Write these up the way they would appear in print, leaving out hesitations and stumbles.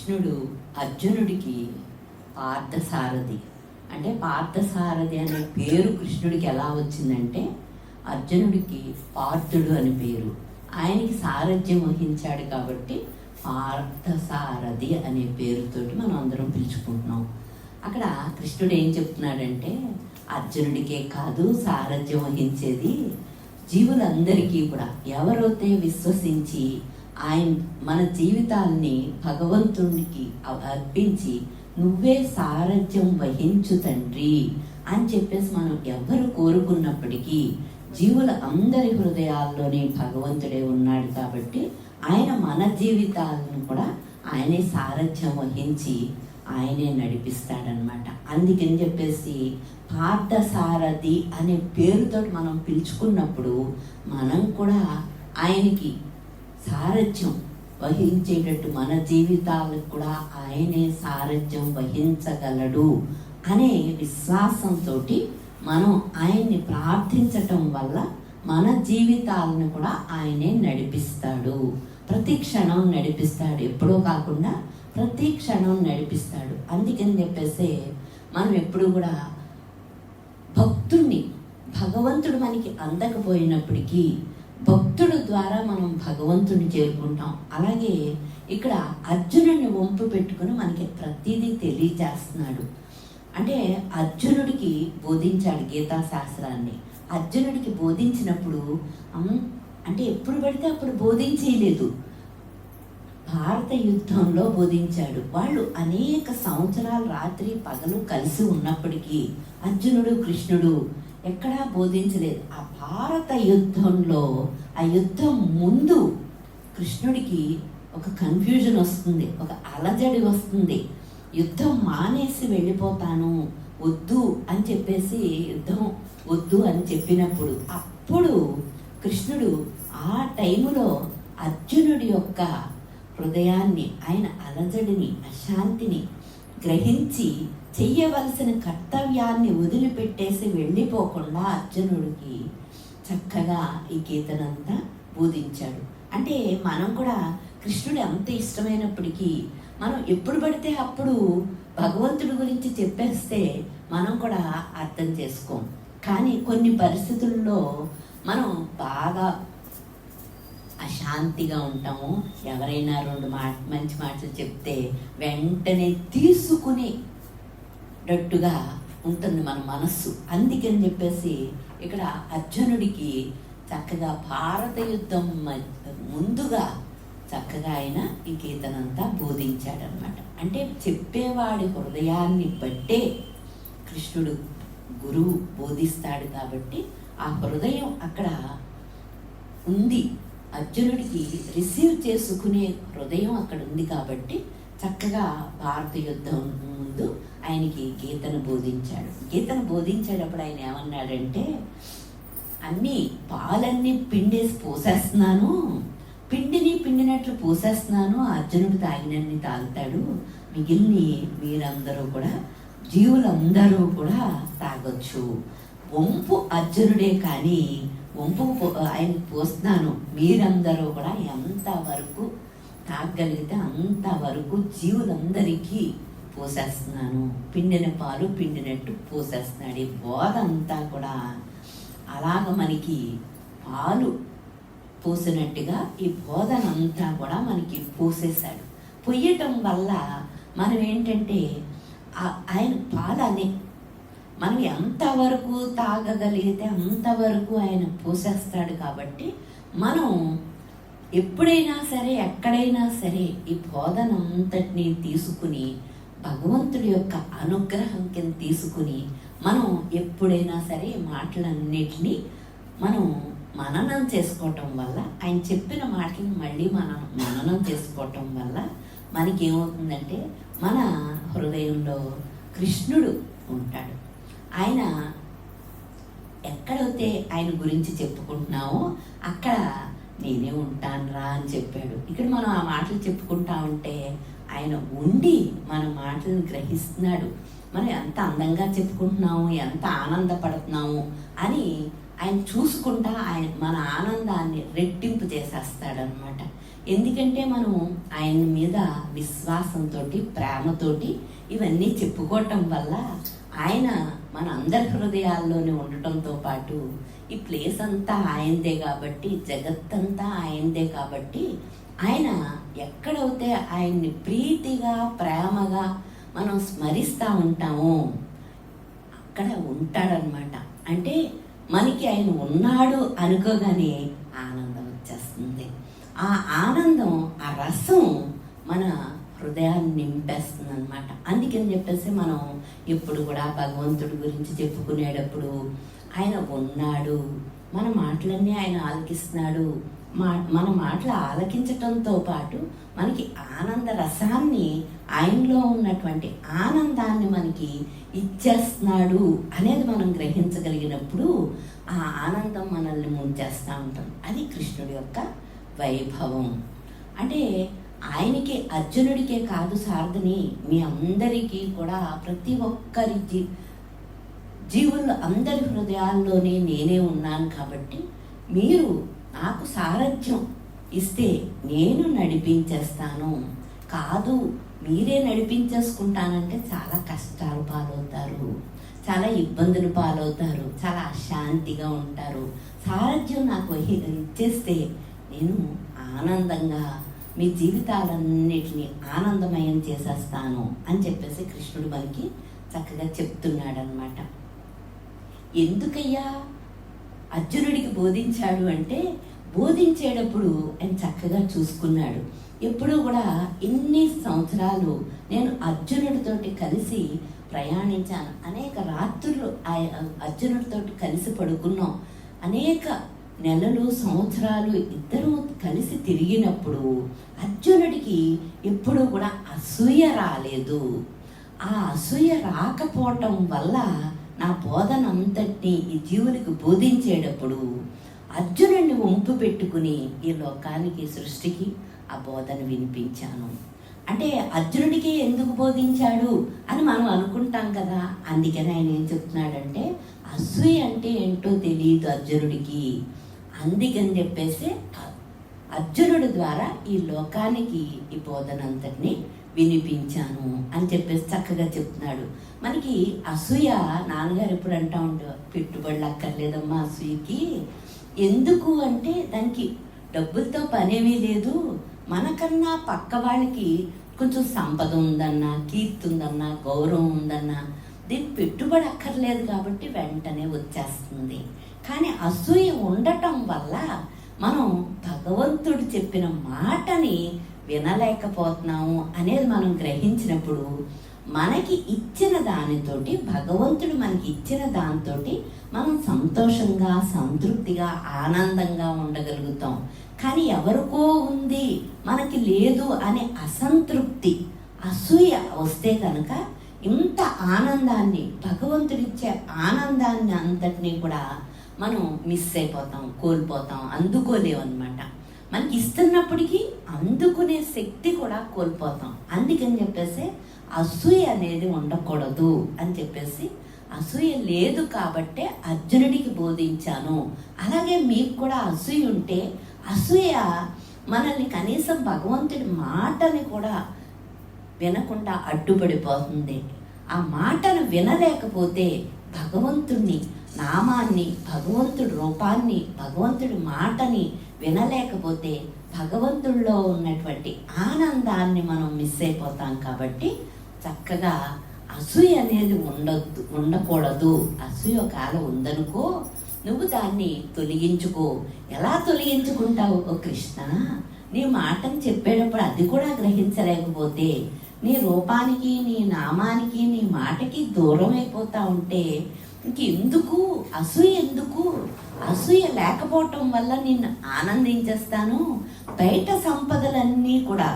కృష్ణుడు అర్జునుడికి పార్థసారథి అంటే పార్థసారథి అనే పేరు కృష్ణుడికి ఎలా వచ్చిందంటే అర్జునుడికి పార్థుడు అని పేరు, ఆయనకి సారథ్యం వహించాడు కాబట్టి పార్థసారథి అనే పేరుతోటి మనం అందరం పిలుచుకుంటున్నాం. అక్కడ కృష్ణుడు ఏం చెప్తున్నాడంటే అర్జునుడికే కాదు సారథ్యం వహించేది జీవులందరికీ కూడా. ఎవరైతే విశ్వసించి ఆయన మన జీవితాల్ని భగవంతునికి అర్పించి నువ్వే సారథ్యం వహించు తండ్రి అని చెప్పేసి మనం ఎవరు కోరుకున్నప్పటికీ జీవుల అందరి హృదయాల్లోనే భగవంతుడే ఉన్నాడు కాబట్టి ఆయన మన జీవితాలను కూడా ఆయనే సారథ్యం వహించి ఆయనే నడిపిస్తాడనమాట. అందుకని చెప్పేసి పార్థసారథి అనే పేరుతో మనం పిలుచుకున్నప్పుడు మనం కూడా ఆయనకి సారథ్యం వహించేటట్టు మన జీవితాలకు కూడా ఆయనే సారథ్యం వహించగలడు అనే విశ్వాసంతో మనం ఆయన్ని ప్రార్థించటం వల్ల మన జీవితాలను కూడా ఆయనే నడిపిస్తాడు. ప్రతి క్షణం నడిపిస్తాడు, ఎప్పుడో కాకుండా ప్రతి క్షణం నడిపిస్తాడు. అందుకని చెప్పేసి మనం ఎప్పుడు కూడా భగవంతుడు మనకి అందకపోయినప్పటికీ భక్తుడు ద్వారా మనం భగవంతుని చేరుకుంటాం. అలాగే ఇక్కడ అర్జునుడిని వంపు పెట్టుకుని మనకి ప్రతిదీ తెలియజేస్తున్నాడు. అంటే అర్జునుడికి బోధించాడు గీతా శాస్త్రాన్ని. అర్జునుడికి బోధించినప్పుడు అంటే ఎప్పుడు పడితే అప్పుడు బోధించేయలేదు, భారత యుద్ధంలో బోధించాడు. వాళ్ళు అనేక సంవత్సరాలు రాత్రి పగలు కలిసి ఉన్నప్పటికీ అర్జునుడు కృష్ణుడు ఎక్కడా బోధించలేదు. ఆ భారత యుద్ధంలో ఆ యుద్ధం ముందు కృష్ణుడికి ఒక కన్ఫ్యూజన్ వస్తుంది, ఒక అలజడి వస్తుంది. యుద్ధం మానేసి వెళ్ళిపోతాను వద్దు అని చెప్పేసి యుద్ధం వద్దు అని చెప్పినప్పుడు అప్పుడు కృష్ణుడు ఆ టైములో అర్జునుడి యొక్క హృదయాన్ని, ఆయన అలజడిని, అశాంతిని గ్రహించి చెయ్యవలసిన కర్తవ్యాన్ని వదిలిపెట్టేసి వెళ్ళిపోకుండా అర్జునుడికి చక్కగా ఈ గీతనంతా బోధించాడు. అంటే మనం కూడా కృష్ణుడు ఎంత ఇష్టమైనప్పటికీ మనం ఎప్పుడు పడితే అప్పుడు భగవంతుడి గురించి చెప్పేస్తే మనం కూడా అర్థం చేసుకోం. కానీ కొన్ని పరిస్థితుల్లో మనం బాగా అశాంతిగా ఉంటాము. ఎవరైనా రెండు మంచి మాటలు చెప్తే వెంటనే తీసుకునేటట్టుగా ఉంటుంది మన మనస్సు. అందుకని చెప్పేసి ఇక్కడ అర్జునుడికి చక్కగా భారత యుద్ధం ముందుగా చక్కగా ఆయన ఈ గీతనంతా బోధించాడనమాట. అంటే చెప్పేవాడి హృదయాన్ని బట్టే కృష్ణుడు గురువు బోధిస్తాడు కాబట్టి ఆ హృదయం అక్కడ ఉంది. అర్జునుడికి రిసీవ్ చేసుకునే హృదయం అక్కడ ఉంది కాబట్టి చక్కగా భారత యుద్ధం ముందు ఆయనకి గీతను బోధించాడు. గీతను బోధించేటప్పుడు ఆయన ఏమన్నాడంటే అన్నీ పాలన్నీ పిండేసి పోసేస్తున్నాను, పిండినట్లు పోసేస్తున్నాను, అర్జునుడు తాగినన్ని తాగుతాడు, మిగిలిని మీరందరూ కూడా జీవులందరూ కూడా తాగొచ్చు. వంపు అర్జునుడే కానీ వంపు ఆయన పోస్తున్నాను, మీరందరూ కూడా ఎంతవరకు తాగగలిగితే అంతవరకు జీవులందరికీ పోసేస్తున్నాను, పిండిన పాలు పిండినట్టు పోసేస్తున్నాడు. ఈ బోధ అంతా కూడా అలాగ మనకి పాలు పూసినట్టుగా ఈ బోధన అంతా కూడా మనకి పూసేశాడు. పొయ్యటం వల్ల మనం ఏంటంటే ఆయన పాలని మనం ఎంతవరకు తాగగలిగితే అంతవరకు ఆయన పూసేస్తాడు. కాబట్టి మనం ఎప్పుడైనా సరే ఎక్కడైనా సరే ఈ బోధన అంతటినీ తీసుకుని భగవంతుడి యొక్క అనుగ్రహం కింద తీసుకుని మనం ఎప్పుడైనా సరే ఈ మాటలన్నిటినీ మనం మననం చేసుకోవటం వల్ల, ఆయన చెప్పిన మాటలను మళ్ళీ మనం మననం చేసుకోవటం వల్ల మనకేమవుతుందంటే మన హృదయంలో కృష్ణుడు ఉంటాడు. ఆయన ఎక్కడైతే ఆయన గురించి చెప్పుకుంటున్నామో అక్కడ నేనే ఉంటానురా అని చెప్పాడు. ఇక్కడ మనం ఆ మాటలు చెప్పుకుంటా ఉంటే ఆయన ఉండి మన మాటలను గ్రహిస్తున్నాడు. మనం ఎంత అందంగా చెప్పుకుంటున్నాము, ఎంత ఆనందపడుతున్నాము అని ఆయన చూసుకుంటా ఆయన మన ఆనందాన్ని రెట్టింపు చేసేస్తాడనమాట. ఎందుకంటే మనం ఆయన మీద విశ్వాసంతో, ప్రేమతోటి ఇవన్నీ చెప్పుకోవటం వల్ల ఆయన మన అందరి హృదయాల్లోనే ఉండటంతో పాటు ఈ ప్లేస్ అంతా ఆయనదే కాబట్టి, జగత్తంతా ఆయనదే కాబట్టి ఆయన ఎక్కడైతే ఆయన్ని ప్రీతిగా ప్రేమగా మనం స్మరిస్తూ ఉంటామో అక్కడ ఉంటాడనమాట. అంటే మనకి ఆయన ఉన్నాడు అనుకోగానే ఆనందం వచ్చేస్తుంది. ఆ ఆనందం, ఆ రసం మన హృదయాన్ని నింపేస్తుంది అనమాట. అందుకని చెప్పేసి మనం ఎప్పుడు కూడా భగవంతుడి గురించి చెప్పుకునేటప్పుడు ఆయన ఉన్నాడు, మన మాటలన్నీ ఆయన ఆలకిస్తున్నాడు, మన మాటలు ఆలకించటంతో పాటు మనకి ఆనంద రసాన్ని, ఆయనలో ఉన్నటువంటి ఆనందాన్ని మనకి ఇచ్చేస్తున్నాడు అనేది మనం గ్రహించగలిగినప్పుడు ఆ ఆనందం మనల్ని ముంచేస్తూ ఉంటాం. అది కృష్ణుడి యొక్క వైభవం. అంటే ఆయనకి, అర్జునుడికే కాదు సారథిని, మీ అందరికీ కూడా ప్రతి ఒక్కరి జీవుల్లో అందరి హృదయాల్లోనే నేనే ఉన్నాను. కాబట్టి మీరు నాకు సారథ్యం ఇస్తే నేను నడిపించేస్తాను. కాదు మీరే నడిపించేసుకుంటానంటే చాలా కష్టాలు పాలవుతారు, చాలా ఇబ్బందులు పాలవుతారు, చాలా అశాంతిగా ఉంటారు. సారథ్యం నాకు ఇచ్చేస్తే నేను ఆనందంగా మీ జీవితాలన్నిటినీ ఆనందమయం చేసేస్తాను అని చెప్పేసి కృష్ణుడు మనకి చక్కగా చెప్తున్నాడనమాట. ఎందుకయ్యా అర్జునుడికి బోధించాడు అంటే, బోధించేటప్పుడు ఆయన చక్కగా చూసుకున్నాడు. ఎప్పుడూ కూడా ఇన్ని సంవత్సరాలు నేను అర్జునుడితోటి కలిసి ప్రయాణించాను, అనేక రాత్రులు అర్జునుడితోటి కలిసి పడుకున్నాం, అనేక నెలలు సంవత్సరాలు ఇద్దరూ కలిసి తిరిగినప్పుడు అర్జునుడికి ఎప్పుడూ కూడా అసూయ రాలేదు. ఆ అసూయ రాకపోవటం వల్ల నా బోధన అంతటినీ ఈ జీవునికి బోధించేటప్పుడు అర్జునుడిని వంపు పెట్టుకుని ఈ లోకానికి, సృష్టికి ఆ బోధన వినిపించాను. అంటే అర్జునుడికి ఎందుకు బోధించాడు అని మనం అనుకుంటాం కదా. అందుకని ఆయన ఏం చెప్తున్నాడంటే, అసూయ అంటే ఏంటో తెలియదు అర్జునుడికి, అందుకని చెప్పేసి అర్జునుడి ద్వారా ఈ లోకానికి ఈ బోధన అంతటినీ వినిపించాను అని చెప్పేసి చక్కగా చెప్తున్నాడు. మనకి అసూయ, నాన్నగారు ఎప్పుడు అంటూ ఉంటారు, పెట్టుబడులు అక్కర్లేదమ్మా అసూయకి. ఎందుకు అంటే దానికి డబ్బులతో పనేమీ లేదు, మనకన్నా పక్క వాళ్ళకి కొంచెం సంపద ఉందన్నా, కీర్తి ఉందన్నా, గౌరవం ఉందన్నా దీనికి పెట్టుబడి అక్కర్లేదు కాబట్టి వెంటనే వచ్చేస్తుంది. కానీ అసూయ ఉండటం వల్ల మనం భగవంతుడు చెప్పిన మాటని వినలేకపోతున్నాము అనేది మనం గ్రహించినప్పుడు మనకి ఇచ్చిన దానితోటి, భగవంతుడు మనకి ఇచ్చిన దాంతో మనం సంతోషంగా, సంతృప్తిగా, ఆనందంగా ఉండగలుగుతాం. కానీ ఎవరికో ఉంది మనకి లేదు అనే అసంతృప్తి, అసూయ వస్తే కనుక ఇంత ఆనందాన్ని, భగవంతుడిచ్చే ఆనందాన్ని అంతటినీ కూడా మనం మిస్ అయిపోతాం, కోల్పోతాం, అందుకోలేమన్నమాట. మనకి ఇస్తున్నప్పటికీ అందుకునే శక్తి కూడా కోల్పోతాం. అందుకని చెప్పేసి అసూయ అనేది ఉండకూడదు అని చెప్పేసి, అసూయ లేదు కాబట్టే అర్జునుడికి బోధించాను. అలాగే మీకు కూడా అసూయ ఉంటే, అసూయ మనల్ని కనీసం భగవంతుడి మాటని కూడా వినకుండా అడ్డుపడిపోతుంది. ఆ మాటను వినలేకపోతే భగవంతుణ్ణి నామాన్ని, భగవంతుడి రూపాన్ని, భగవంతుడి మాటని వినలేకపోతే భగవంతుడిలో ఉన్నటువంటి ఆనందాన్ని మనం మిస్ అయిపోతాం. కాబట్టి చక్కగా అసూయ అనేది ఉండకూడదు. అసూయ ఒకవేళ ఉందనుకో, నువ్వు దాన్ని తొలగించుకో. ఎలా తొలగించుకుంటావు? ఓ కృష్ణ, నీ మాటను చెప్పేటప్పుడు అది కూడా గ్రహించలేకపోతే, నీ రూపానికి, నీ నామానికి, నీ మాటకి దూరం అయిపోతా ఉంటే ఇంకెందుకు అసూయ? ఎందుకు అసూయ? లేకపోవటం వల్ల నిన్ను ఆనందించేస్తాను. బయట సంపదలన్నీ కూడా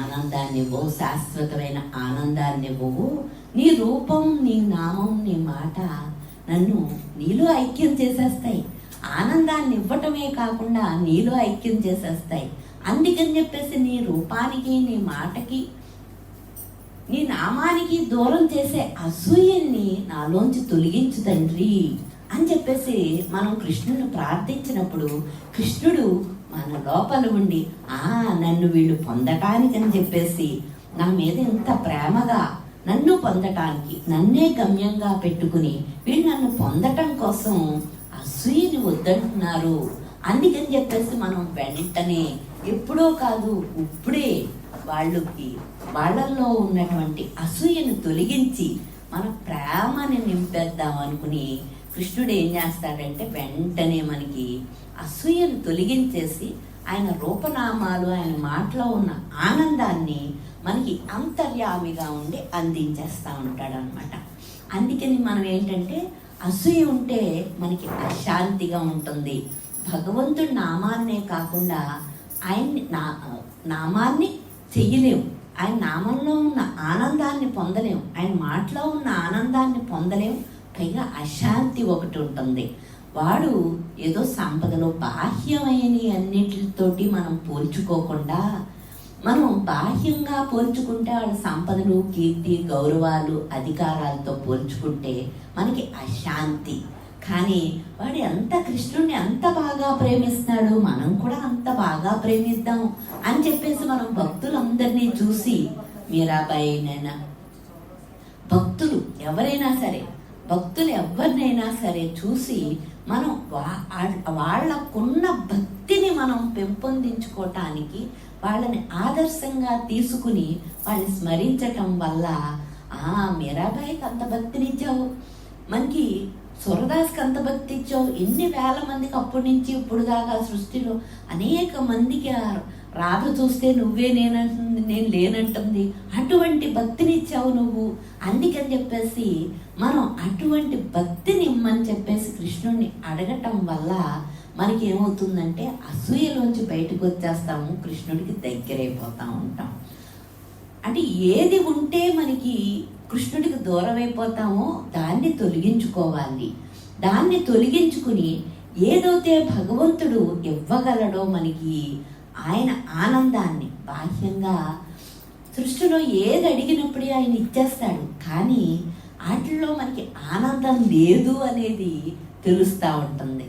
ఆనందాన్ని ఇవ్వవు, శాశ్వతమైన ఆనందాన్ని ఇవ్వవు. నీ రూపం, నీ నామం, నీ మాట నన్ను నీలో ఐక్యం చేసేస్తాయి. ఆనందాన్ని ఇవ్వటమే కాకుండా నీలో ఐక్యం చేసేస్తాయి. అందుకని చెప్పేసి నీ రూపానికి, నీ మాటకి, నీ నామానికి దూరం చేసే అసూయని నాలోంచి తొలగించు తండ్రి అని చెప్పేసి మనం కృష్ణుని ప్రార్థించినప్పుడు కృష్ణుడు మన లోపల ఉండి నన్ను వీళ్ళు పొందటానికని చెప్పేసి నా మీద ఎంత ప్రేమగా నన్ను పొందటానికి, నన్నే గమ్యంగా పెట్టుకుని వీళ్ళు నన్ను పొందటం కోసం అసూయని వద్దంటున్నారు. అందుకని చెప్పేసి మనం వెంటనే, ఎప్పుడో కాదు ఇప్పుడే వాళ్ళల్లో ఉన్నటువంటి అసూయను తొలగించి మన ప్రేమని నింపేద్దాం అనుకుని కృష్ణుడు ఏం చేస్తాడంటే వెంటనే మనకి అసూయను తొలగించేసి ఆయన రూపనామాలు, ఆయన మాటలో ఉన్న ఆనందాన్ని మనకి అంతర్యామిగా ఉండి అందించేస్తూ ఉంటాడనమాట. అందుకని మనం ఏంటంటే అసూయ ఉంటే మనకి అశాంతిగా ఉంటుంది. భగవంతుడి నామాన్నే కాకుండా ఆయన్ని నామాన్ని చెయ్యలేము, ఆయన నామంలో ఉన్న ఆనందాన్ని పొందలేము, ఆయన మాటలో ఉన్న ఆనందాన్ని పొందలేము. పైగా అశాంతి ఒకటి ఉంటుంది. వాడు ఏదో సంపదలో బాహ్యమైన అన్నిటితోటి మనం పోల్చుకోకుండా, మనం బాహ్యంగా పోల్చుకుంటే వాళ్ళ సంపదలు, కీర్తి, గౌరవాలు, అధికారాలతో పోల్చుకుంటే మనకి అశాంతి. కానీ వాడు ఎంత కృష్ణుడిని అంత బాగా ప్రేమిస్తున్నాడు, మనం కూడా అంత బాగా ప్రేమిద్దాం అని చెప్పేసి మనం భక్తులందరినీ చూసి, మీరాబాయినైనా, భక్తులు ఎవరైనా సరే, భక్తులు ఎవరినైనా సరే చూసి మనం వాళ్ళకున్న భక్తిని మనం పెంపొందించుకోవటానికి, వాళ్ళని ఆదర్శంగా తీసుకుని వాళ్ళని స్మరించటం వల్ల మీరాబాయికి అంత భక్తినిచ్చావు, మనకి సూరదాస్కి అంత భక్తి ఇచ్చావు, ఎన్ని వేల మందికి అప్పటి నుంచి ఇప్పుడు దాకా సృష్టిలో అనేక మందికి రాధ చూస్తే నువ్వే నేనంటుంది, నేను లేనంటుంది, అటువంటి భక్తిని ఇచ్చావు నువ్వు. అందుకని చెప్పేసి మనం అటువంటి భక్తిని ఇమ్మని చెప్పేసి కృష్ణుడిని అడగటం వల్ల మనకి ఏమవుతుందంటే అసూయలోంచి బయటకు వచ్చేస్తాము, కృష్ణుడికి దగ్గరైపోతూ ఉంటాం. అంటే ఏది ఉంటే మనకి కృష్ణుడికి దూరం అయిపోతామో దాన్ని తొలగించుకోవాలి. దాన్ని తొలగించుకుని ఏదైతే భగవంతుడు ఇవ్వగలడో మనకి ఆయన ఆనందాన్ని, బాహ్యంగా సృష్టిలో ఏది అడిగినప్పుడే ఆయన ఇచ్చేస్తాడు. కానీ వాటిల్లో మనకి ఆనందం లేదు అనేది తెలుస్తూ ఉంటుంది.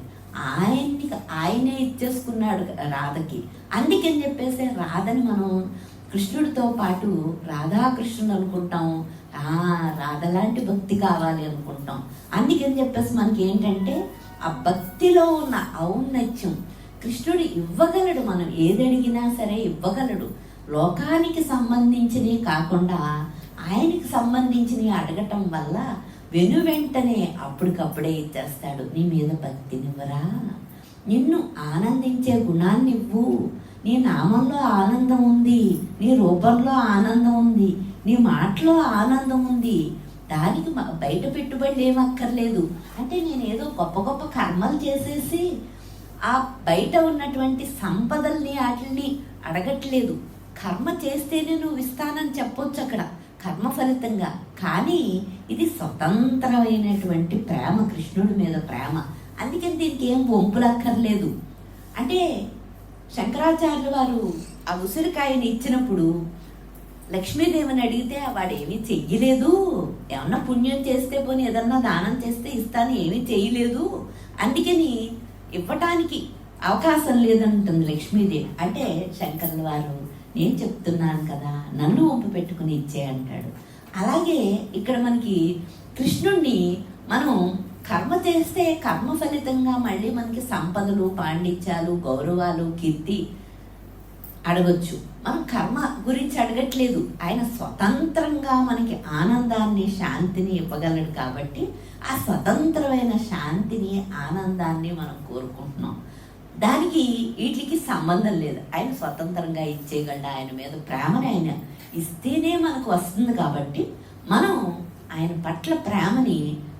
ఆయనే ఇచ్చేసుకున్నాడు రాధకి. అందుకని చెప్పేసి రాధని మనం కృష్ణుడితో పాటు రాధాకృష్ణుడు అనుకుంటాం, రాధ లాంటి భక్తి కావాలి అనుకుంటాం. అందుకని చెప్పేసి మనకి ఏంటంటే ఆ భక్తిలో ఉన్న ఔన్నత్యం కృష్ణుడు ఇవ్వగలడు. మనం ఏది అడిగినా సరే ఇవ్వగలడు. లోకానికి సంబంధించినవి కాకుండా ఆయనకి సంబంధించినవి అడగటం వల్ల వెంటనే అప్పటికప్పుడే ఇచ్చేస్తాడు. నీ మీద భక్తినివ్వరా, నిన్ను ఆనందించే గుణాన్ని ఇవ్వు. నీ నామంలో ఆనందం ఉంది, నీ రూపంలో ఆనందం ఉంది, నీ మాటలో ఆనందం ఉంది. దానికి బయట పెట్టుబడులు ఏమక్కర్లేదు. అంటే నేను ఏదో గొప్ప గొప్ప కర్మలు చేసేసి ఆ బయట ఉన్నటువంటి సంపదల్ని వాటిని అడగట్లేదు. కర్మ చేస్తేనే నువ్వు ఇస్తానని చెప్పొచ్చు అక్కడ కర్మ ఫలితంగా. కానీ ఇది స్వతంత్రమైనటువంటి ప్రేమ, కృష్ణుడి మీద ప్రేమ. అందుకని దీనికి ఏం వంపులక్కర్లేదు. అంటే శంకరాచార్యులు వారు ఆ ఉసిరికాయని ఇచ్చినప్పుడు లక్ష్మీదేవిని అడిగితే వాడేమీ చెయ్యలేదు. ఏమన్నా పుణ్యం చేస్తే పోనీ ఏదన్నా దానం చేస్తే ఇస్తాను, ఏమీ చేయలేదు, అందుకని ఇవ్వటానికి అవకాశం లేదంటుంది లక్ష్మీదేవి. అంటే శంకర్ల వారు నేను చెప్తున్నాను కదా, నన్ను వంపు పెట్టుకుని ఇచ్చే అంటాడు. అలాగే ఇక్కడ మనకి కృష్ణుణ్ణి మనం కర్మ చేస్తే కర్మ ఫలితంగా మళ్ళీ మనకి సంపదలు, పాండిత్యాలు, గౌరవాలు, కీర్తి అడగొచ్చు. మనం కర్మ గురించి అడగట్లేదు. ఆయన స్వతంత్రంగా మనకి ఆనందాన్ని, శాంతిని ఇవ్వగలడు కాబట్టి ఆ స్వతంత్రమైన శాంతిని, ఆనందాన్ని మనం కోరుకుంటున్నాం. దానికి వీటికి సంబంధం లేదు. ఆయన స్వతంత్రంగా ఇచ్చేయగలడు. ఆయన మీద ప్రేమని ఆయన ఇస్తేనే మనకు వస్తుంది కాబట్టి మనం ఆయన పట్ల ప్రేమని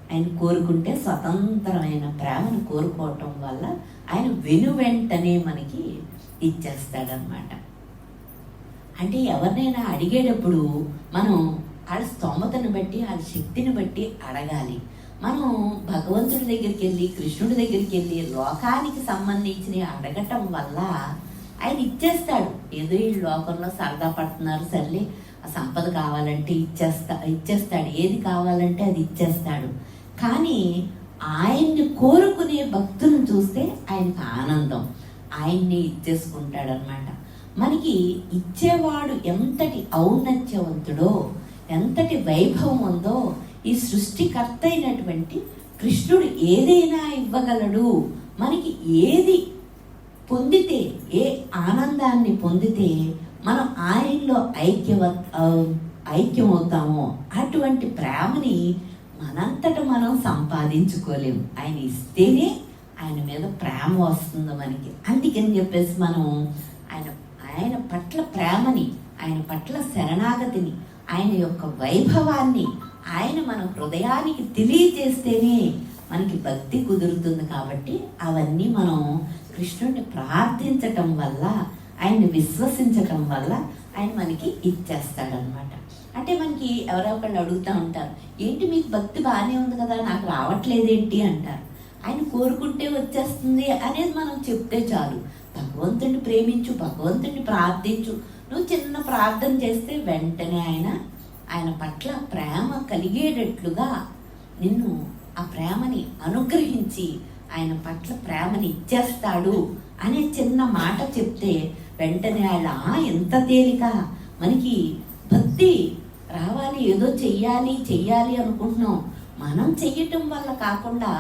ఆయన కోరుకుంటే, స్వతంత్రమైన ప్రేమను కోరుకోవటం వల్ల ఆయన వెనువెంటనే మనకి ఇచ్చేస్తాడనమాట. అంటే ఎవరినైనా అడిగేటప్పుడు మనం వాళ్ళ స్తోమతను బట్టి, వాళ్ళ శక్తిని బట్టి అడగాలి. మనం భగవంతుడి దగ్గరికి వెళ్ళి, కృష్ణుడి దగ్గరికి వెళ్ళి లోకానికి సంబంధించినవి అడగటం వల్ల ఆయన ఇచ్చేస్తాడు. ఏదో ఈ లోకంలో సరదా పడుతున్నారు, సర్లే ఆ సంపద కావాలంటే ఇచ్చేస్తాడు. ఏది కావాలంటే అది ఇచ్చేస్తాడు. కానీ ఆయన్ని కోరుకునే భక్తులను చూస్తే ఆయనకు ఆనందం, ఆయన్ని ఇచ్చేసుకుంటాడనమాట. మనకి ఇచ్చేవాడు ఎంతటి ఔన్నత్యవంతుడో, ఎంతటి వైభవం ఉందో, ఈ సృష్టికర్త అయినటువంటి కృష్ణుడు ఏదైనా ఇవ్వగలడు. మనకి ఏది పొందితే, ఏ ఆనందాన్ని పొందితే మనం ఆయనలో ఐక్యమవుతామో అటువంటి ప్రేమని మనంతట మనం సంపాదించుకోలేము. ఆయన ఇస్తేనే ఆయన మీద ప్రేమ వస్తుంది మనకి. అందుకని చెప్పేసి మనం ఆయన పట్ల ప్రేమని, ఆయన పట్ల శరణాగతిని, ఆయన యొక్క వైభవాన్ని ఆయన మన హృదయానికి తెలియజేస్తేనే మనకి భక్తి కుదురుతుంది. కాబట్టి అవన్నీ మనం కృష్ణుడిని ప్రార్థించటం వల్ల, ఆయన్ని విశ్వసించటం వల్ల ఆయన మనకి ఇచ్చేస్తాడనమాట. అంటే మనకి ఎవరో ఒకళ్ళు అడుగుతూ ఉంటారు, ఏంటి మీకు భక్తి బాగానే ఉంది కదా, నాకు రావట్లేదేంటి అంటారు. ఆయన కోరుకుంటే వచ్చేస్తుంది అనేది మనం చెప్తే చాలు. భగవంతుడిని ప్రేమించు, భగవంతుడిని ప్రార్థించు. నువ్వు చిన్న ప్రార్థన చేస్తే వెంటనే ఆయన పట్ల ప్రేమ కలిగేటట్లుగా నిన్ను ఆ ప్రేమని అనుగ్రహించి ఆయన పట్ల ప్రేమని ఇచ్చేస్తాడు అనే చిన్న మాట చెప్తే వెంటనే ఎంత తేలిక మనకి భక్తి రావాలి. ఏదో చెయ్యాలి అనుకుంటున్నాం. మనం చెయ్యటం వల్ల కాకుండా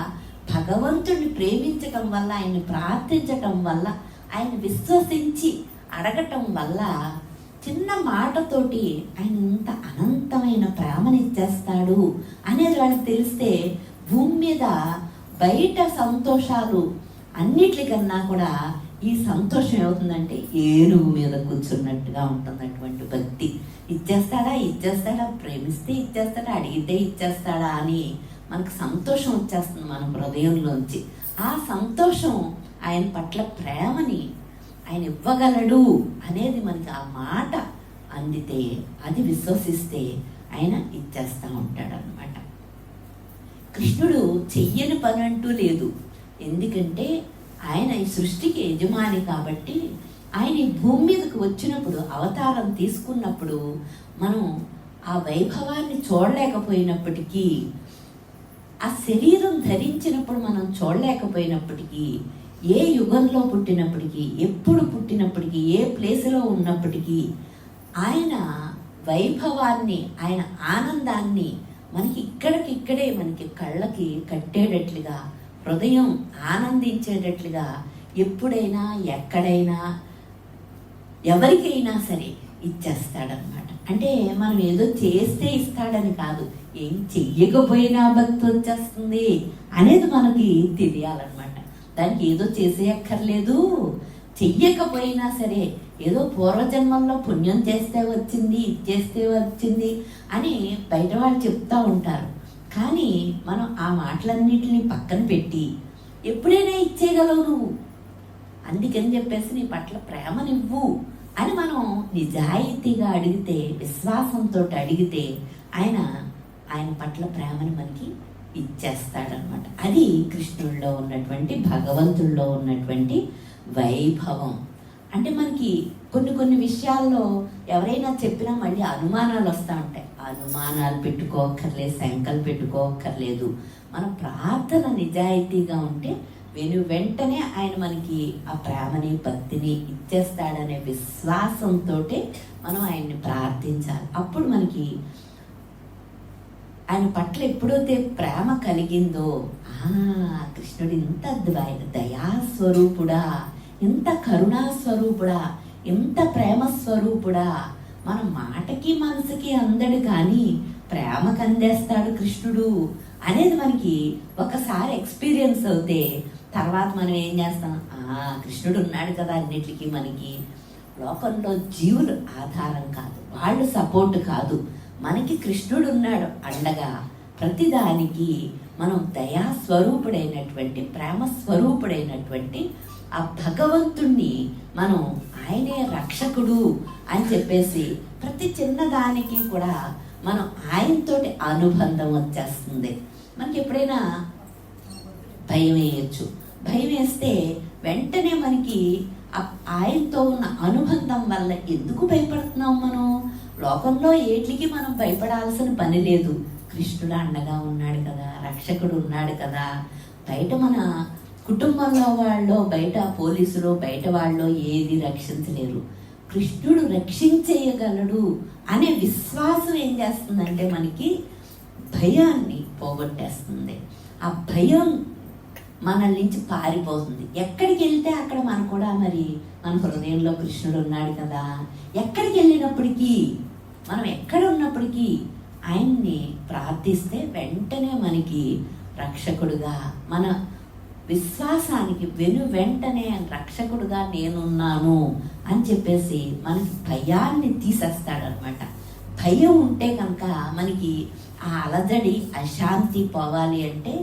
భగవంతుడిని ప్రేమించటం వల్ల, ఆయన్ని ప్రార్థించటం వల్ల, ఆయన విశ్వసించి అడగటం వల్ల చిన్న మాటతోటి ఆయన ఇంత అనంతమైన ప్రేమనిచ్చేస్తాడు అనేది వాళ్ళకి తెలిస్తే భూమి మీద బయట సంతోషాలు అన్నిటికన్నా కూడా ఈ సంతోషం ఏమవుతుందంటే ఏనుగు మీద కూర్చున్నట్టుగా ఉంటుంది. అటువంటి భక్తి ఇచ్చేస్తాడా, ప్రేమిస్తే ఇచ్చేస్తాడా, అడిగితే ఇచ్చేస్తాడా అని మనకు సంతోషం వచ్చేస్తుంది మన హృదయంలోంచి. ఆ సంతోషం ఆయన పట్ల ప్రేమని ఆయన ఇవ్వగలడు అనేది మనకి ఆ మాట అందితే, అది విశ్వసిస్తే ఆయన ఇచ్చేస్తూ ఉంటాడు అనమాట. కృష్ణుడు చెయ్యని పని అంటూ లేదు. ఎందుకంటే ఆయన ఈ సృష్టికి యజమాని కాబట్టి ఆయన ఈ భూమి మీదకి వచ్చినప్పుడు, అవతారం తీసుకున్నప్పుడు మనం ఆ వైభవాన్ని చూడలేకపోయినప్పటికీ, ఆ శరీరం ధరించినప్పుడు మనం చూడలేకపోయినప్పటికీ, ఏ యుగంలో పుట్టినప్పటికీ, ఎప్పుడు పుట్టినప్పటికీ, ఏ ప్లేస్లో ఉన్నప్పటికీ ఆయన వైభవాన్ని, ఆయన ఆనందాన్ని మనకి ఇక్కడికిక్కడే మనకి కళ్ళకి కట్టేటట్లుగా, హృదయం ఆనందించేటట్లుగా ఎప్పుడైనా, ఎక్కడైనా, ఎవరికైనా సరే ఇచ్చేస్తాడనమాట. అంటే మనం ఏదో చేస్తే ఇస్తాడని కాదు, ఏం చెయ్యకపోయినా భక్తి వచ్చేస్తుంది అనేది మనకి తెలియాలన్నమాట. దానికి ఏదో చేసేయక్కర్లేదు, చెయ్యకపోయినా సరే ఏదో పూర్వజన్మంలో పుణ్యం చేస్తే వచ్చింది, ఇచ్చేస్తే వచ్చింది అని బయట వాళ్ళు చెప్తూ ఉంటారు. కానీ మనం ఆ మాటలన్నిటిని పక్కన పెట్టి ఎప్పుడైనా ఇచ్చేయగలవు నువ్వు, అందుకని చెప్పేసి నీ పట్ల ప్రేమనివ్వు అని మనం నిజాయితీగా అడిగితే, విశ్వాసంతో అడిగితే ఆయన పట్ల ప్రేమని మనకి ఇచ్చేస్తాడనమాట. అది కృష్ణుడిలో ఉన్నటువంటి, భగవంతుల్లో ఉన్నటువంటి వైభవం. అంటే మనకి కొన్ని విషయాల్లో ఎవరైనా చెప్పినా మళ్ళీ అనుమానాలు వస్తూ ఉంటాయి. అనుమానాలు పెట్టుకోక్కర్లేదు, శంకలు పెట్టుకోక్కర్లేదు. మన ప్రార్థన నిజాయితీగా ఉంటే వెంటనే ఆయన మనకి ఆ ప్రేమని, భక్తిని ఇచ్చేస్తాడనే విశ్వాసంతో మనం ఆయన్ని ప్రార్థించాలి. అప్పుడు మనకి ఆయన పట్ల ఎప్పుడైతే ప్రేమ కలిగిందో కృష్ణుడు ఇంత దయాస్వరూపుడా, ఇంత కరుణాస్వరూపుడా, ఇంత ప్రేమ స్వరూపుడా, మన మాటకి మనసుకి అందడు కానీ ప్రేమకు అందేస్తాడు కృష్ణుడు అనేది మనకి ఒకసారి ఎక్స్పీరియన్స్ అవుతే తర్వాత మనం ఏం చేస్తాం, కృష్ణుడు ఉన్నాడు కదా అన్నిటికీ. మనకి లోకంలో జీవులు ఆధారం కాదు, వాళ్ళు సపోర్ట్ కాదు, మనకి కృష్ణుడు ఉన్నాడు అండగా. ప్రతిదానికి మనం దయాస్వరూపుడైనటువంటి ప్రేమ స్వరూపుడైనటువంటి ఆ భగవంతుణ్ణి మనం ఆయనే రక్షకుడు అని చెప్పేసి ప్రతి చిన్నదానికి కూడా మనం ఆయనతోటి అనుబంధం వచ్చేస్తుంది. మనకి ఎప్పుడైనా భయం వేయచ్చు, భయం వేస్తే వెంటనే మనకి ఆయనతో ఉన్న అనుబంధం వల్ల ఎందుకు భయపడుతున్నాం మనం? లోకంలో ఏట్లకి మనం భయపడాల్సిన పని లేదు, కృష్ణుడు అండగా ఉన్నాడు కదా, రక్షకుడు ఉన్నాడు కదా. బయట మన కుటుంబంలో వాళ్ళు, బయట పోలీసులు, బయట వాళ్ళు ఏది రక్షించలేరు, కృష్ణుడు రక్షించేయగలడు అనే విశ్వాసం ఏం చేస్తుందంటే మనకి భయాన్ని పోగొట్టేస్తుంది. ఆ భయం మన నుంచి పారిపోతుంది. ఎక్కడికి వెళ్తే అక్కడ మనం కూడా మరి మన హృదయంలో కృష్ణుడు ఉన్నాడు కదా. ఎక్కడికి వెళ్ళినప్పటికీ, మనం ఎక్కడ ఉన్నప్పటికీ ఆయన్ని ప్రార్థిస్తే వెంటనే మనకి రక్షకుడుగా, మన విశ్వాసానికి వెంటనే రక్షకుడుగా నేనున్నాను అని చెప్పేసి మనకి భయాన్ని తీసేస్తాడనమాట. భయం ఉంటే కనుక మనకి ఆ అలజడి, అశాంతి పోవాలి అంటే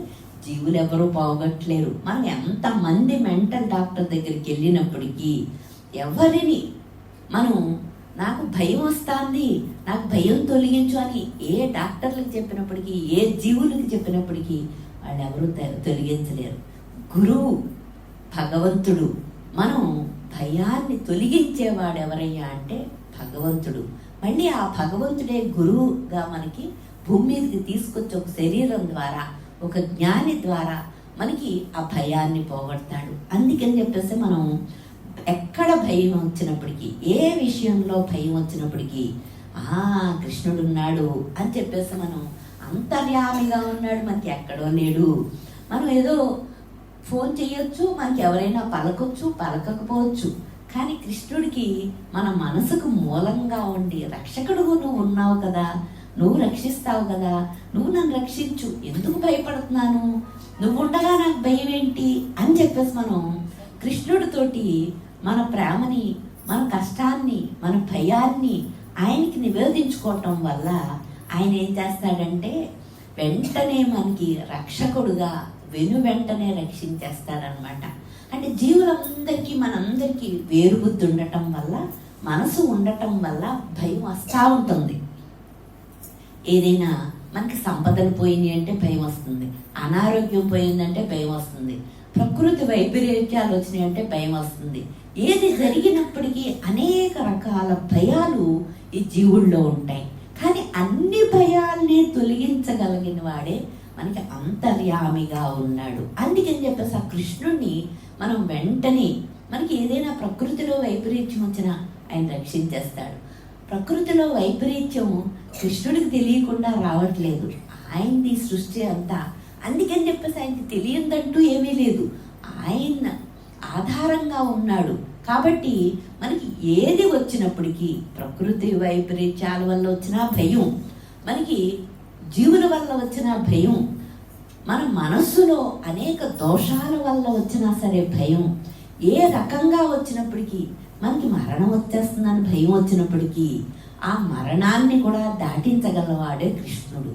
జీవులు ఎవరూ పోగొట్టలేరు. మనం ఎంతమంది మెంటల్ డాక్టర్ దగ్గరికి వెళ్ళినప్పటికీ ఎవరిని మనం నాకు భయం వస్తుంది, నాకు భయం తొలగించు అని ఏ డాక్టర్లకు చెప్పినప్పటికీ, ఏ జీవులకు చెప్పినప్పటికీ వాళ్ళు ఎవరు తొలగించలేరు. గురువు భగవంతుడు. మనం భయాన్ని తొలగించేవాడు ఎవరయ్యా అంటే భగవంతుడు. మళ్ళీ ఆ భగవంతుడే గురువుగా మనకి భూమి మీదకి తీసుకొచ్చి ఒక శరీరం ద్వారా, ఒక జ్ఞాని ద్వారా మనకి ఆ భయాన్ని పోగొడతాడు. అందుకని చెప్పేసి మనం ఎక్కడ భయం వచ్చినప్పటికీ, ఏ విషయంలో భయం వచ్చినప్పటికీ కృష్ణుడు ఉన్నాడు అని చెప్పేసి మనం అంతర్యామిగా ఉన్నాడు, మనకి ఎక్కడో లేడు. మనం ఏదో ఫోన్ చేయొచ్చు, మనకి ఎవరైనా పలకొచ్చు, పలకకపోవచ్చు, కానీ కృష్ణుడికి మన మనసుకు మూలంగా ఉండి రక్షకుడు నువ్వు ఉన్నావు కదా, నువ్వు రక్షిస్తావు కదా, నువ్వు నన్ను రక్షించు, ఎందుకు భయపడుతున్నాను, నువ్వు ఉండగా నాకు భయం ఏంటి అని చెప్పేసి మనం కృష్ణుడితోటి మన ప్రేమని, మన కష్టాన్ని, మన భయాన్ని ఆయనకి నివేదించుకోవటం వల్ల ఆయన ఏం చేస్తాడంటే వెంటనే మనకి రక్షకుడుగా వెంటనే రక్షించేస్తాడనమాట. అంటే జీవులందరికీ, మనందరికీ వేరుబుద్ధి ఉండటం వల్ల, మనసు ఉండటం వల్ల భయం వస్తూ ఉంటుంది. ఏదైనా మనకి సంపదలు పోయినాయి అంటే భయం వస్తుంది, అనారోగ్యం పోయిందంటే భయం వస్తుంది, ప్రకృతి వైపరీత్యాలు వచ్చినాయి అంటే భయం వస్తుంది. ఏది జరిగినప్పటికీ అనేక రకాల భయాలు ఈ జీవుల్లో ఉంటాయి. కానీ అన్ని భయాల్ని తొలగించగలిగిన వాడే మనకి అంతర్యామిగా ఉన్నాడు. అందుకని చెప్పేసి ఆ కృష్ణుడిని మనం వెంటనే, మనకి ఏదైనా ప్రకృతిలో వైపరీత్యం వచ్చినా ఆయన రక్షించేస్తాడు. ప్రకృతిలో వైపరీత్యం కృష్ణుడికి తెలియకుండా రావట్లేదు, ఆయనది సృష్టి అంతా. అందుకని చెప్పేసి ఆయనకి తెలియదంటూ ఏమీ లేదు, ఆయన ఆధారంగా ఉన్నాడు. కాబట్టి మనకి ఏది వచ్చినప్పటికీ, ప్రకృతి వైపరీత్యాల వల్ల వచ్చిన భయం, మనకి జీవుల వల్ల వచ్చిన భయం, మన మనస్సులో అనేక దోషాల వల్ల వచ్చినా సరే భయం, ఏ రకంగా వచ్చినప్పటికీ, మనకి మరణం వచ్చేస్తుందని భయం వచ్చినప్పటికీ ఆ మరణాన్ని కూడా దాటించగలవాడే కృష్ణుడు.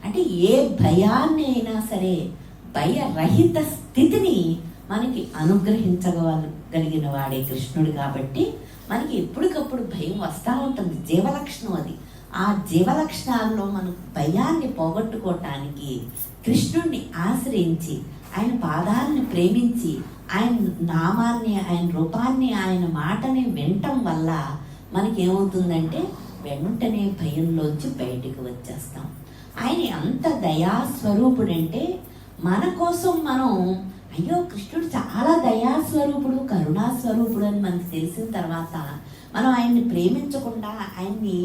అంటే ఏ భయాన్ని అయినా సరే భయరహిత స్థితిని మనకి అనుగ్రహించగలిగిన వాడే కృష్ణుడు. కాబట్టి మనకి ఎప్పటికప్పుడు భయం వస్తూ ఉంటుంది, జీవలక్షణం అది. ఆ జీవలక్షణాల్లో మనం భయాన్ని పోగొట్టుకోవటానికి కృష్ణుడిని ఆశ్రయించి, ఆయన పాదాలని ప్రేమించి, ఆయన నామాన్ని, ఆయన రూపాన్ని, ఆయన మాటని వినటం వల్ల మనకేమవుతుందంటే వెంటనే భయంలోంచి బయటికి వచ్చేస్తాం. ఆయన అంత దయాస్వరూపుడంటే మన కోసం మనం, అయ్యో కృష్ణుడు చాలా దయాస్వరూపుడు, కరుణాస్వరూపుడు అని మనకు తెలిసిన తర్వాత మనం ఆయన్ని ప్రేమించకుండా, ఆయన్ని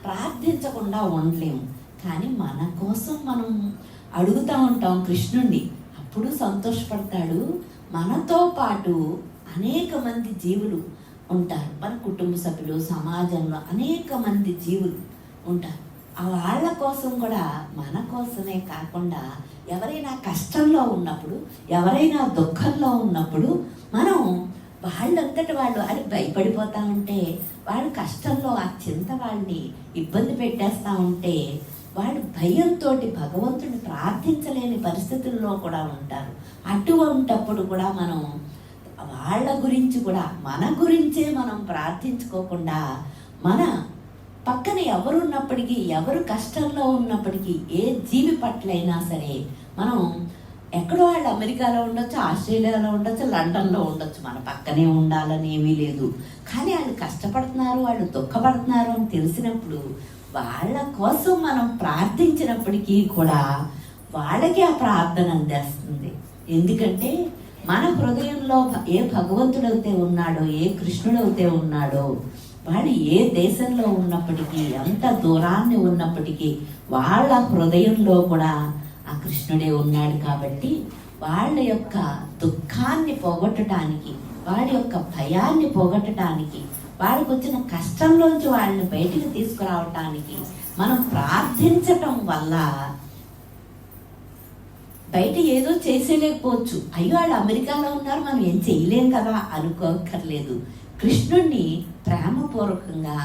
ప్రార్థించకుండా ఉండలేము. కానీ మన కోసం మనం అడుగుతూ ఉంటాం కృష్ణుణ్ణి, అప్పుడు సంతోషపడతాడు. మనతో పాటు అనేక మంది జీవులు ఉంటారు, మన కుటుంబ సభ్యులు, సమాజంలో అనేక మంది జీవులు ఉంటారు. వాళ్ళ కోసం కూడా మన కోసమే కాకుండా ఎవరైనా కష్టంలో ఉన్నప్పుడు, ఎవరైనా దుఃఖంలో ఉన్నప్పుడు మనం వాళ్ళంతటి వాళ్ళు అది భయపడిపోతూ ఉంటే, వాళ్ళు కష్టంలో ఆ చింత వాళ్ళని ఇబ్బంది పెట్టేస్తూ ఉంటే వాళ్ళు భయంతో భగవంతుని ప్రార్థించలేని పరిస్థితుల్లో కూడా ఉంటారు. అటువంటప్పుడు కూడా మనం వాళ్ళ గురించి కూడా మన గురించే మనం ప్రార్థించుకోకుండా, మన పక్కన ఎవరున్నప్పటికీ, ఎవరు కష్టంలో ఉన్నప్పటికీ, ఏ జీవి పట్లైనా సరే మనం ఎక్కడో వాళ్ళు అమెరికాలో ఉండొచ్చు, ఆస్ట్రేలియాలో ఉండొచ్చు, లండన్లో ఉండొచ్చు, మన పక్కనే ఉండాలని ఏమీ లేదు. కానీ వాళ్ళు కష్టపడుతున్నారు, వాళ్ళు దుఃఖపడుతున్నారు అని తెలిసినప్పుడు వాళ్ళ కోసం మనం ప్రార్థించినప్పటికీ కూడా వాళ్ళకి ఆ ప్రార్థన అందేస్తుంది. ఎందుకంటే మన హృదయంలో ఏ భగవంతుడైతే ఉన్నాడో, ఏ కృష్ణుడైతే ఉన్నాడో, వాళ్ళు ఏ దేశంలో ఉన్నప్పటికీ, ఎంత దూరాన్ని ఉన్నప్పటికీ వాళ్ళ హృదయంలో కూడా ఆ కృష్ణుడే ఉన్నాడు. కాబట్టి వాళ్ళ యొక్క దుఃఖాన్ని పోగొట్టడానికి, వాళ్ళ యొక్క భయాన్ని పోగొట్టడానికి, వాళ్ళకు వచ్చిన కష్టంలోంచి వాళ్ళని బయటికి తీసుకురావటానికి మనం ప్రార్థించటం వల్ల బయట ఏదో చేసేయలేకపోవచ్చు. అయ్యో వాళ్ళు అమెరికాలో ఉన్నారు, మనం ఏం చేయలేం కదా అనుకోక్కర్లేదు. కృష్ణుణ్ణి ప్రేమపూర్వకంగా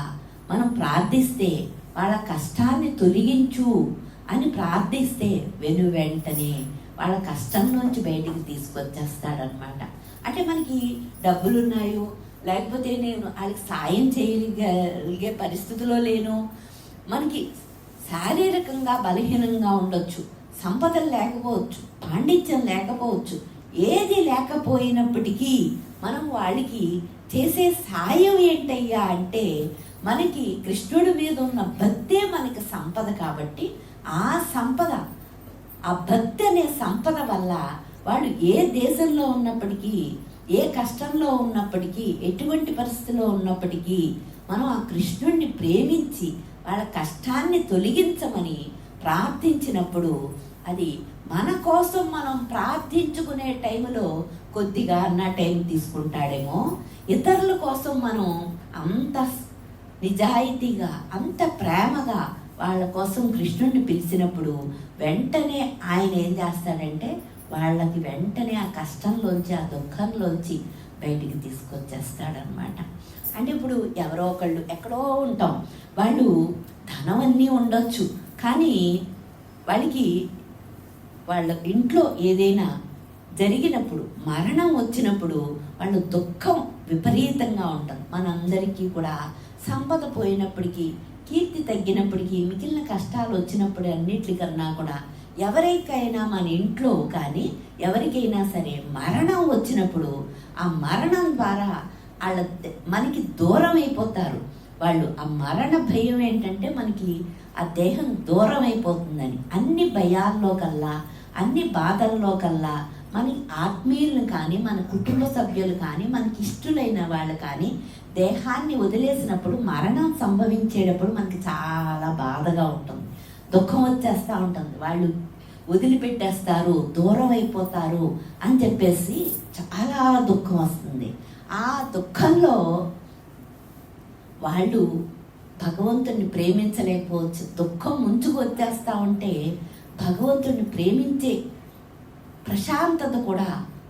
మనం ప్రార్థిస్తే, వాళ్ళ కష్టాన్ని తొలగించు అని ప్రార్థిస్తే వెంటనే వాళ్ళ కష్టంలోంచి బయటికి తీసుకొచ్చేస్తాడనమాట. అంటే మనకి డబ్బులు ఉన్నాయో, లేకపోతే నేను వాళ్ళకి సాయం చేయగలిగే పరిస్థితిలో లేను, మనకి శారీరకంగా బలహీనంగా ఉండొచ్చు, సంపదలు లేకపోవచ్చు, పాండిత్యం లేకపోవచ్చు, ఏది లేకపోయినప్పటికీ మనం వాళ్ళకి చేసే సాయం ఏంటయ్యా అంటే, మనకి కృష్ణుడి మీద ఉన్న భక్తే మనకి సంపద. కాబట్టి ఆ సంపద, ఆ భక్తి అనే సంపద వల్ల వాళ్ళు ఏ దేశంలో ఉన్నప్పటికీ, ఏ కష్టంలో ఉన్నప్పటికీ, ఎటువంటి పరిస్థితిలో ఉన్నప్పటికీ మనం ఆ కృష్ణుడిని ప్రేమించి వాళ్ళ కష్టాన్ని తొలగించమని ప్రార్థించినప్పుడు, అది మన కోసం మనం ప్రార్థించుకునే టైంలో కొద్దిగా అన్న టైం తీసుకుంటాడేమో, ఇతరుల కోసం మనం అంత నిజాయితీగా, అంత ప్రేమగా వాళ్ళ కోసం కృష్ణుడిని పిలిచినప్పుడు వెంటనే ఆయన ఏం చేస్తాడంటే వాళ్ళకి వెంటనే ఆ కష్టంలోంచి, ఆ దుఃఖంలోంచి బయటికి తీసుకొచ్చేస్తాడనమాట. అంటే ఇప్పుడు ఎవరో ఒకళ్ళు ఎక్కడో ఉంటాం, వాళ్ళు ధనం అన్నీ ఉండొచ్చు, కానీ వాళ్ళకి వాళ్ళ ఇంట్లో ఏదైనా జరిగినప్పుడు, మరణం వచ్చినప్పుడు వాళ్ళు దుఃఖం విపరీతంగా ఉంటుంది. మనందరికీ కూడా సంపద పోయినప్పటికీ, కీర్తి తగ్గినప్పటికీ, మిగిలిన కష్టాలు వచ్చినప్పుడు అన్నిటికన్నా కూడా ఎవరికైనా మన ఇంట్లో కానీ ఎవరికైనా సరే మరణం వచ్చినప్పుడు, ఆ మరణం ద్వారా వాళ్ళ మనకి దూరం అయిపోతారు వాళ్ళు. ఆ మరణ భయం ఏంటంటే మనకి ఆ దేహం దూరం అయిపోతుందని. అన్ని భయాల్లో కల్లా, అన్ని బాధల్లో కల్లా మన ఆత్మీయులను కానీ, మన కుటుంబ సభ్యులు కానీ, మనకి ఇష్టలైన వాళ్ళు కానీ దేహాన్ని వదిలేసినప్పుడు, మరణం సంభవించేటప్పుడు మనకి చాలా బాధగా ఉంటుంది, దుఃఖం వచ్చేస్తూ ఉంటుంది. వాళ్ళు వదిలిపెట్టేస్తారు, దూరం అయిపోతారు అని చెప్పేసి చాలా దుఃఖం వస్తుంది. ఆ దుఃఖంలో వాళ్ళు భగవంతుని ప్రేమించలేకపోవచ్చు. దుఃఖం ముంచుకు వచ్చేస్తూ ఉంటే భగవంతుని ప్రేమించే ప్రశాంతత కూడా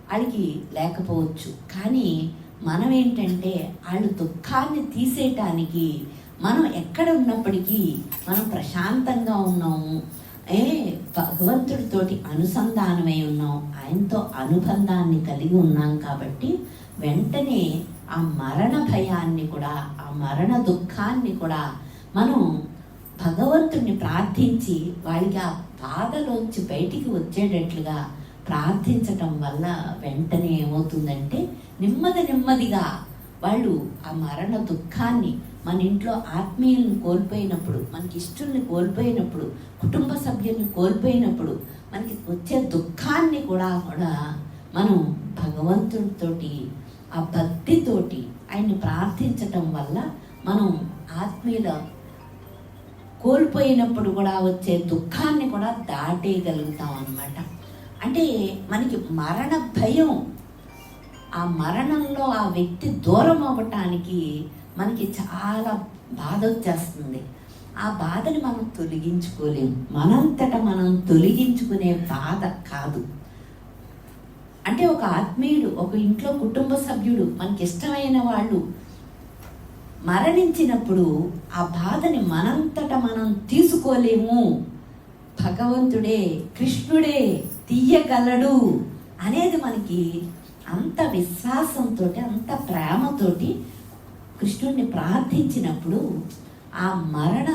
వాళ్ళకి లేకపోవచ్చు. కానీ మనం ఏంటంటే వాళ్ళు దుఃఖాన్ని తీసేయటానికి మనం ఎక్కడ ఉన్నప్పటికీ మనం ప్రశాంతంగా ఉన్నాము, భగవంతుడితోటి అనుసంధానమై ఉన్నాం, ఆయనతో అనుబంధాన్ని కలిగి ఉన్నాం. కాబట్టి వెంటనే ఆ మరణ భయాన్ని కూడా, ఆ మరణ దుఃఖాన్ని కూడా మనం భగవంతుడిని ప్రార్థించి వాళ్ళకి ఆ బాధలోంచి బయటికి వచ్చేటట్లుగా ప్రార్థించటం వల్ల వెంటనే ఏమవుతుందంటే నెమ్మదిగా వాళ్ళు ఆ మరణ దుఃఖాన్ని, మన ఇంట్లో ఆత్మీయులను కోల్పోయినప్పుడు, మనకి ఇష్టల్ని కోల్పోయినప్పుడు, కుటుంబ సభ్యుల్ని కోల్పోయినప్పుడు మనకి వచ్చే దుఃఖాన్ని కూడా మనం భగవంతుడితోటి, ఆ భక్తితోటి ఆయన్ని ప్రార్థించటం వల్ల మనం ఆత్మీయుల కోల్పోయినప్పుడు కూడా వచ్చే దుఃఖాన్ని కూడా దాటేయగలుగుతాం అన్నమాట. అంటే మనకి మరణ భయం, ఆ మరణంలో ఆ వ్యక్తి దూరం అవ్వటానికి మనకి చాలా బాధ వచ్చేస్తుంది. ఆ బాధని మనం తొలగించుకోలేము. మనంతట మనం తొలగించుకునే బాధ కాదు. అంటే ఒక ఆత్మీయుడు, ఒక ఇంట్లో కుటుంబ సభ్యుడు, మనకి ఇష్టమైన వాళ్ళు మరణించినప్పుడు ఆ బాధని మనంతట మనం తీసుకోలేము. భగవంతుడే, కృష్ణుడే తీయగలడు అనేది మనకి అంత విశ్వాసంతో, అంత ప్రేమతోటి కృష్ణుడిని ప్రార్థించినప్పుడు ఆ మరణ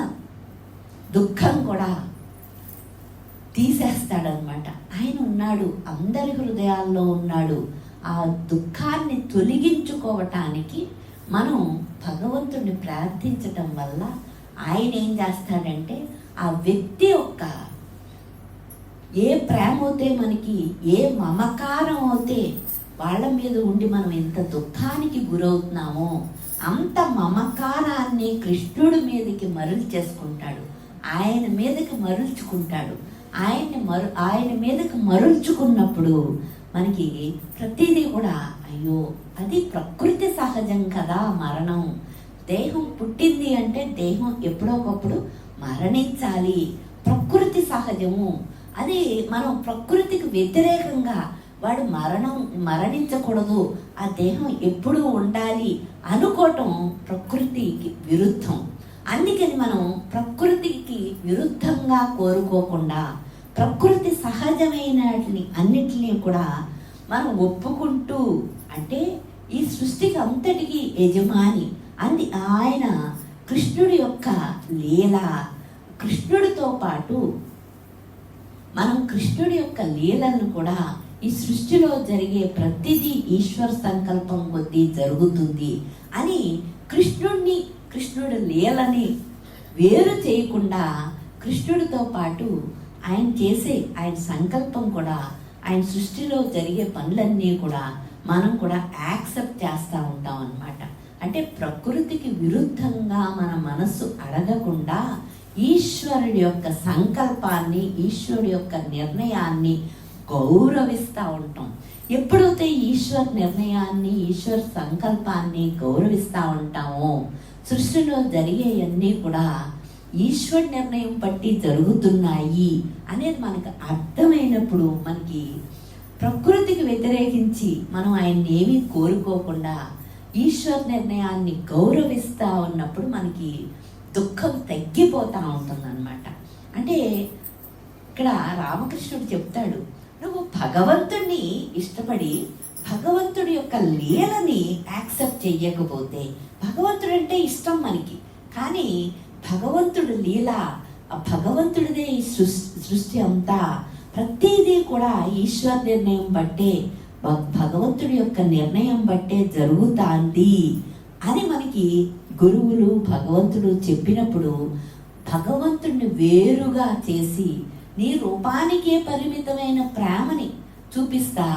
దుఃఖం కూడా తీసేస్తాడనమాట. ఆయన ఉన్నాడు, అందరి హృదయాల్లో ఉన్నాడు. ఆ దుఃఖాన్ని తొలగించుకోవటానికి మనం భగవంతుడిని ప్రార్థించటం వల్ల ఆయన ఏం చేస్తాడంటే ఆ వ్యక్తి యొక్క ఏ ప్రేమ అవుతే, మనకి ఏ మమకారం అవుతే వాళ్ళ మీద ఉండి మనం ఎంత దుఃఖానికి గురవుతున్నామో అంత మమకారాన్ని కృష్ణుడి మీదకి చేసుకుంటాడు, ఆయన మీదకి మరల్చుకుంటాడు. ఆయన మీదకి మరల్చుకున్నప్పుడు మనకి ప్రతిదీ కూడా అయ్యో అది ప్రకృతి సహజం కదా మరణం. దేహం పుట్టింది అంటే దేహం ఎప్పుడో ఒకప్పుడు మరణించాలి, ప్రకృతి సహజము. అది మనం ప్రకృతికి వ్యతిరేకంగా వాడు మరణించకూడదు, ఆ దేహం ఎప్పుడూ ఉండాలి అనుకోవటం ప్రకృతికి విరుద్ధం. అందుకని మనం ప్రకృతికి విరుద్ధంగా కోరుకోకుండా ప్రకృతి సహజమైన అన్నిటినీ కూడా మనం ఒప్పుకుంటూ, అంటే ఈ సృష్టికి అంతటికి యజమాని ఆయన కృష్ణుడి యొక్క లీల. కృష్ణుడితో పాటు మనం కృష్ణుడి యొక్క లీలను కూడా, ఈ సృష్టిలో జరిగే ప్రతిదీ ఈశ్వర సంకల్పం కొద్దీ జరుగుతుంది అని కృష్ణుడి లీలని వేరు చేయకుండా కృష్ణుడితో పాటు ఆయన సంకల్పం కూడా, ఆయన సృష్టిలో జరిగే పనులన్నీ కూడా మనం కూడా యాక్సెప్ట్ చేస్తూ ఉంటాం అన్నమాట. అంటే ప్రకృతికి విరుద్ధంగా మన మనస్సు అడగకుండా ఈశ్వరుడి యొక్క సంకల్పాన్ని, ఈశ్వరుడి యొక్క నిర్ణయాన్ని గౌరవిస్తూ ఉంటాం. ఎప్పుడైతే ఈశ్వర నిర్ణయాన్ని, ఈశ్వర సంకల్పాన్ని గౌరవిస్తూ ఉంటామో సృష్టిలో జరిగేవన్నీ కూడా ఈశ్వర నిర్ణయం బట్టి జరుగుతున్నాయి అనేది మనకు అర్థమైనప్పుడు, మనకి ప్రకృతికి వ్యతిరేకించి మనం ఆయన్ని ఏమీ కోరుకోకుండా ఈశ్వర నిర్ణయాన్ని గౌరవిస్తూ ఉన్నప్పుడు మనకి దుఃఖం తగ్గిపోతూ ఉంటుంది అన్నమాట. అంటే ఇక్కడ రామకృష్ణుడు చెప్తాడు, నువ్వు భగవంతుడిని ఇష్టపడి భగవంతుడి యొక్క లీలని యాక్సెప్ట్ చెయ్యకపోతే, భగవంతుడు అంటే ఇష్టం మనకి, కానీ భగవంతుడు లీల, ఆ భగవంతుడిదే ఈ సృష్టి అంతా, ప్రతిదీ కూడా ఈశ్వర నిర్ణయం బట్టే, భగవంతుడి యొక్క నిర్ణయం బట్టే జరుగుతాంది అని మనకి గురువులు, భగవంతుడు చెప్పినప్పుడు భగవంతుడిని వేరుగా చేసి నీ రూపానికే పరిమితమైన ప్రేమని చూపిస్తా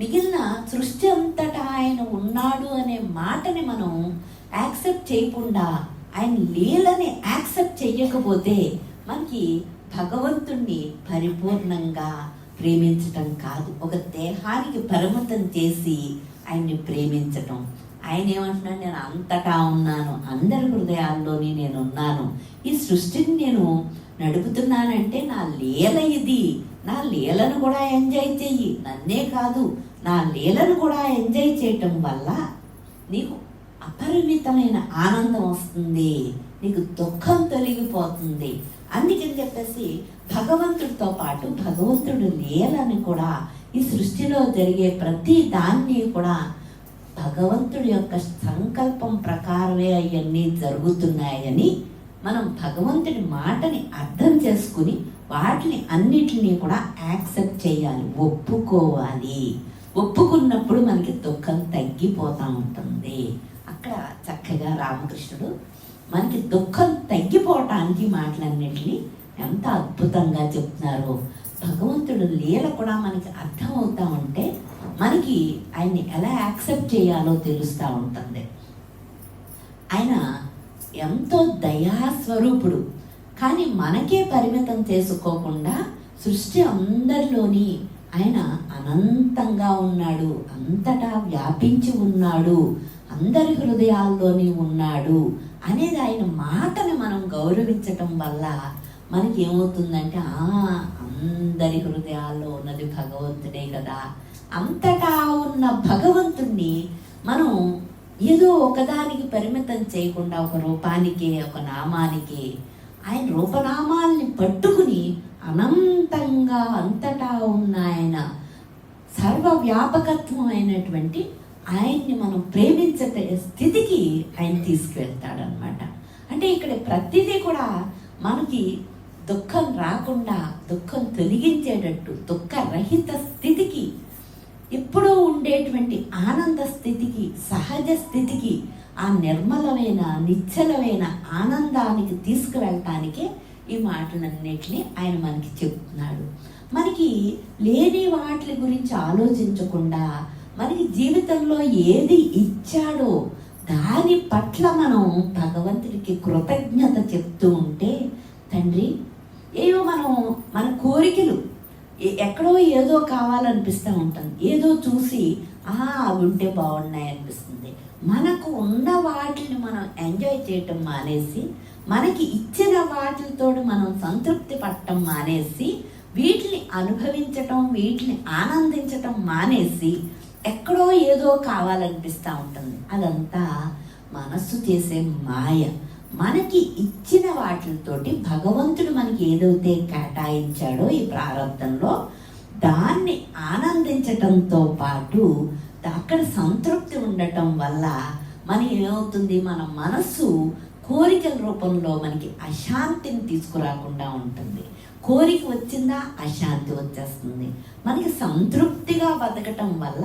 మిగిలిన సృష్టి అంతటా ఆయన ఉన్నాడు అనే మాటని మనం యాక్సెప్ట్ చేయకుండా, ఆయన లీలని యాక్సెప్ట్ చెయ్యకపోతే మనకి భగవంతుణ్ణి పరిపూర్ణంగా ప్రేమించటం కాదు, ఒక దేహానికి పరిమితం చేసి ఆయన్ని ప్రేమించటం. ఆయన ఏమంటున్నాడు, నేను అంతటా ఉన్నాను, అందరి హృదయాల్లోని నేను ఉన్నాను, ఈ సృష్టిని నేను నడుపుతున్నానంటే నా లీల ఇది, నా లీలను కూడా ఎంజాయ్ చెయ్యి, నన్నే కాదు నా లీలను కూడా ఎంజాయ్ చేయటం వల్ల నీకు అపరిమితమైన ఆనందం వస్తుంది, నీకు దుఃఖం తొలగిపోతుంది. అందుకని చెప్పేసి భగవంతుడితో పాటు భగవంతుడు లీలని కూడా, ఈ సృష్టిలో జరిగే ప్రతి దాన్ని కూడా భగవంతుడి యొక్క సంకల్పం ప్రకారమే అవన్నీ జరుగుతున్నాయని మనం భగవంతుడి మాటని అర్థం చేసుకుని వాటిని అన్నిటినీ కూడా యాక్సెప్ట్ చేయాలి, ఒప్పుకోవాలి. ఒప్పుకున్నప్పుడు మనకి దుఃఖం తగ్గిపోతూ ఉంటుంది. అక్కడ చక్కగా రామకృష్ణుడు మనకి దుఃఖం తగ్గిపోవటానికి మాటలన్నిటినీ ఎంత అద్భుతంగా చెప్తున్నారో. భగవంతుడు లీల కూడా మనకి అర్థమవుతూ ఉంటే మనకి ఆయన్ని ఎలా యాక్సెప్ట్ చేయాలో తెలుస్తూ ఉంటుంది. ఆయన ఎంతో దయాస్వరూపుడు, కానీ మనకే పరిమితం చేసుకోకుండా సృష్టి అందరిలోని ఆయన అనంతంగా ఉన్నాడు, అంతటా వ్యాపించి ఉన్నాడు, అందరి హృదయాల్లోని ఉన్నాడు అనేది ఆయన మాటని మనం గౌరవించటం వల్ల మనకి ఏమవుతుందంటే అందరి హృదయాల్లో ఉన్నది భగవంతుడే కదా. అంతటా ఉన్న భగవంతుణ్ణి మనం ఏదో ఒకదానికి పరిమితం చేయకుండా, ఒక రూపానికి, ఒక నామానికి, ఆయన రూపనామాల్ని పట్టుకుని అనంతంగా అంతటా ఉన్న ఆయన సర్వవ్యాపకత్వం అయినటువంటి ఆయన్ని మనం ప్రేమించే స్థితికి ఆయన తీసుకువెళ్తాడనమాట. అంటే ఇక్కడ ప్రతిదీ కూడా మనకి దుఃఖం రాకుండా, దుఃఖం తొలగించేటట్టు, దుఃఖరహిత స్థితికి, ఎప్పుడూ ఉండేటువంటి ఆనంద స్థితికి, సహజ స్థితికి, ఆ నిర్మలమైన నిశ్చలమైన ఆనందానికి తీసుకువెళ్ళటానికే ఈ మాటలన్నిటినీ ఆయన మనకి చెప్తున్నాడు. మనకి లేని వాటి గురించి ఆలోచించకుండా మనకి జీవితంలో ఏది ఇచ్చాడో దాని పట్ల మనం భగవంతుడికి కృతజ్ఞత చెప్తూ ఉంటే, తండ్రి ఏవో మన కోరికలు ఎక్కడో ఏదో కావాలనిపిస్తూ ఉంటుంది, ఏదో చూసి అవి ఉంటే బాగున్నాయి అనిపిస్తుంది. మనకు ఉన్న వాటిని మనం ఎంజాయ్ చేయటం మానేసి, మనకి ఇచ్చిన వాటితో మనం సంతృప్తి పడటం మానేసి, వీటిని అనుభవించటం, వీటిని ఆనందించటం మానేసి ఎక్కడో ఏదో కావాలనిపిస్తూ ఉంటుంది. అదంతా మనస్సు చేసే మాయ. మనకి ఇచ్చిన వాటితోటి భగవంతుడు మనకి ఏదైతే కేటాయించాడో ఈ ప్రారంభంలో దాన్ని ఆనందించటంతో పాటు అక్కడ సంతృప్తి ఉండటం వల్ల మన ఏమవుతుంది, మన మనస్సు కోరికల రూపంలో మనకి అశాంతిని తీసుకురాకుండా ఉంటుంది. కోరిక వచ్చిందా అశాంతి వచ్చేస్తుంది. మనకి సంతృప్తిగా బతకటం వల్ల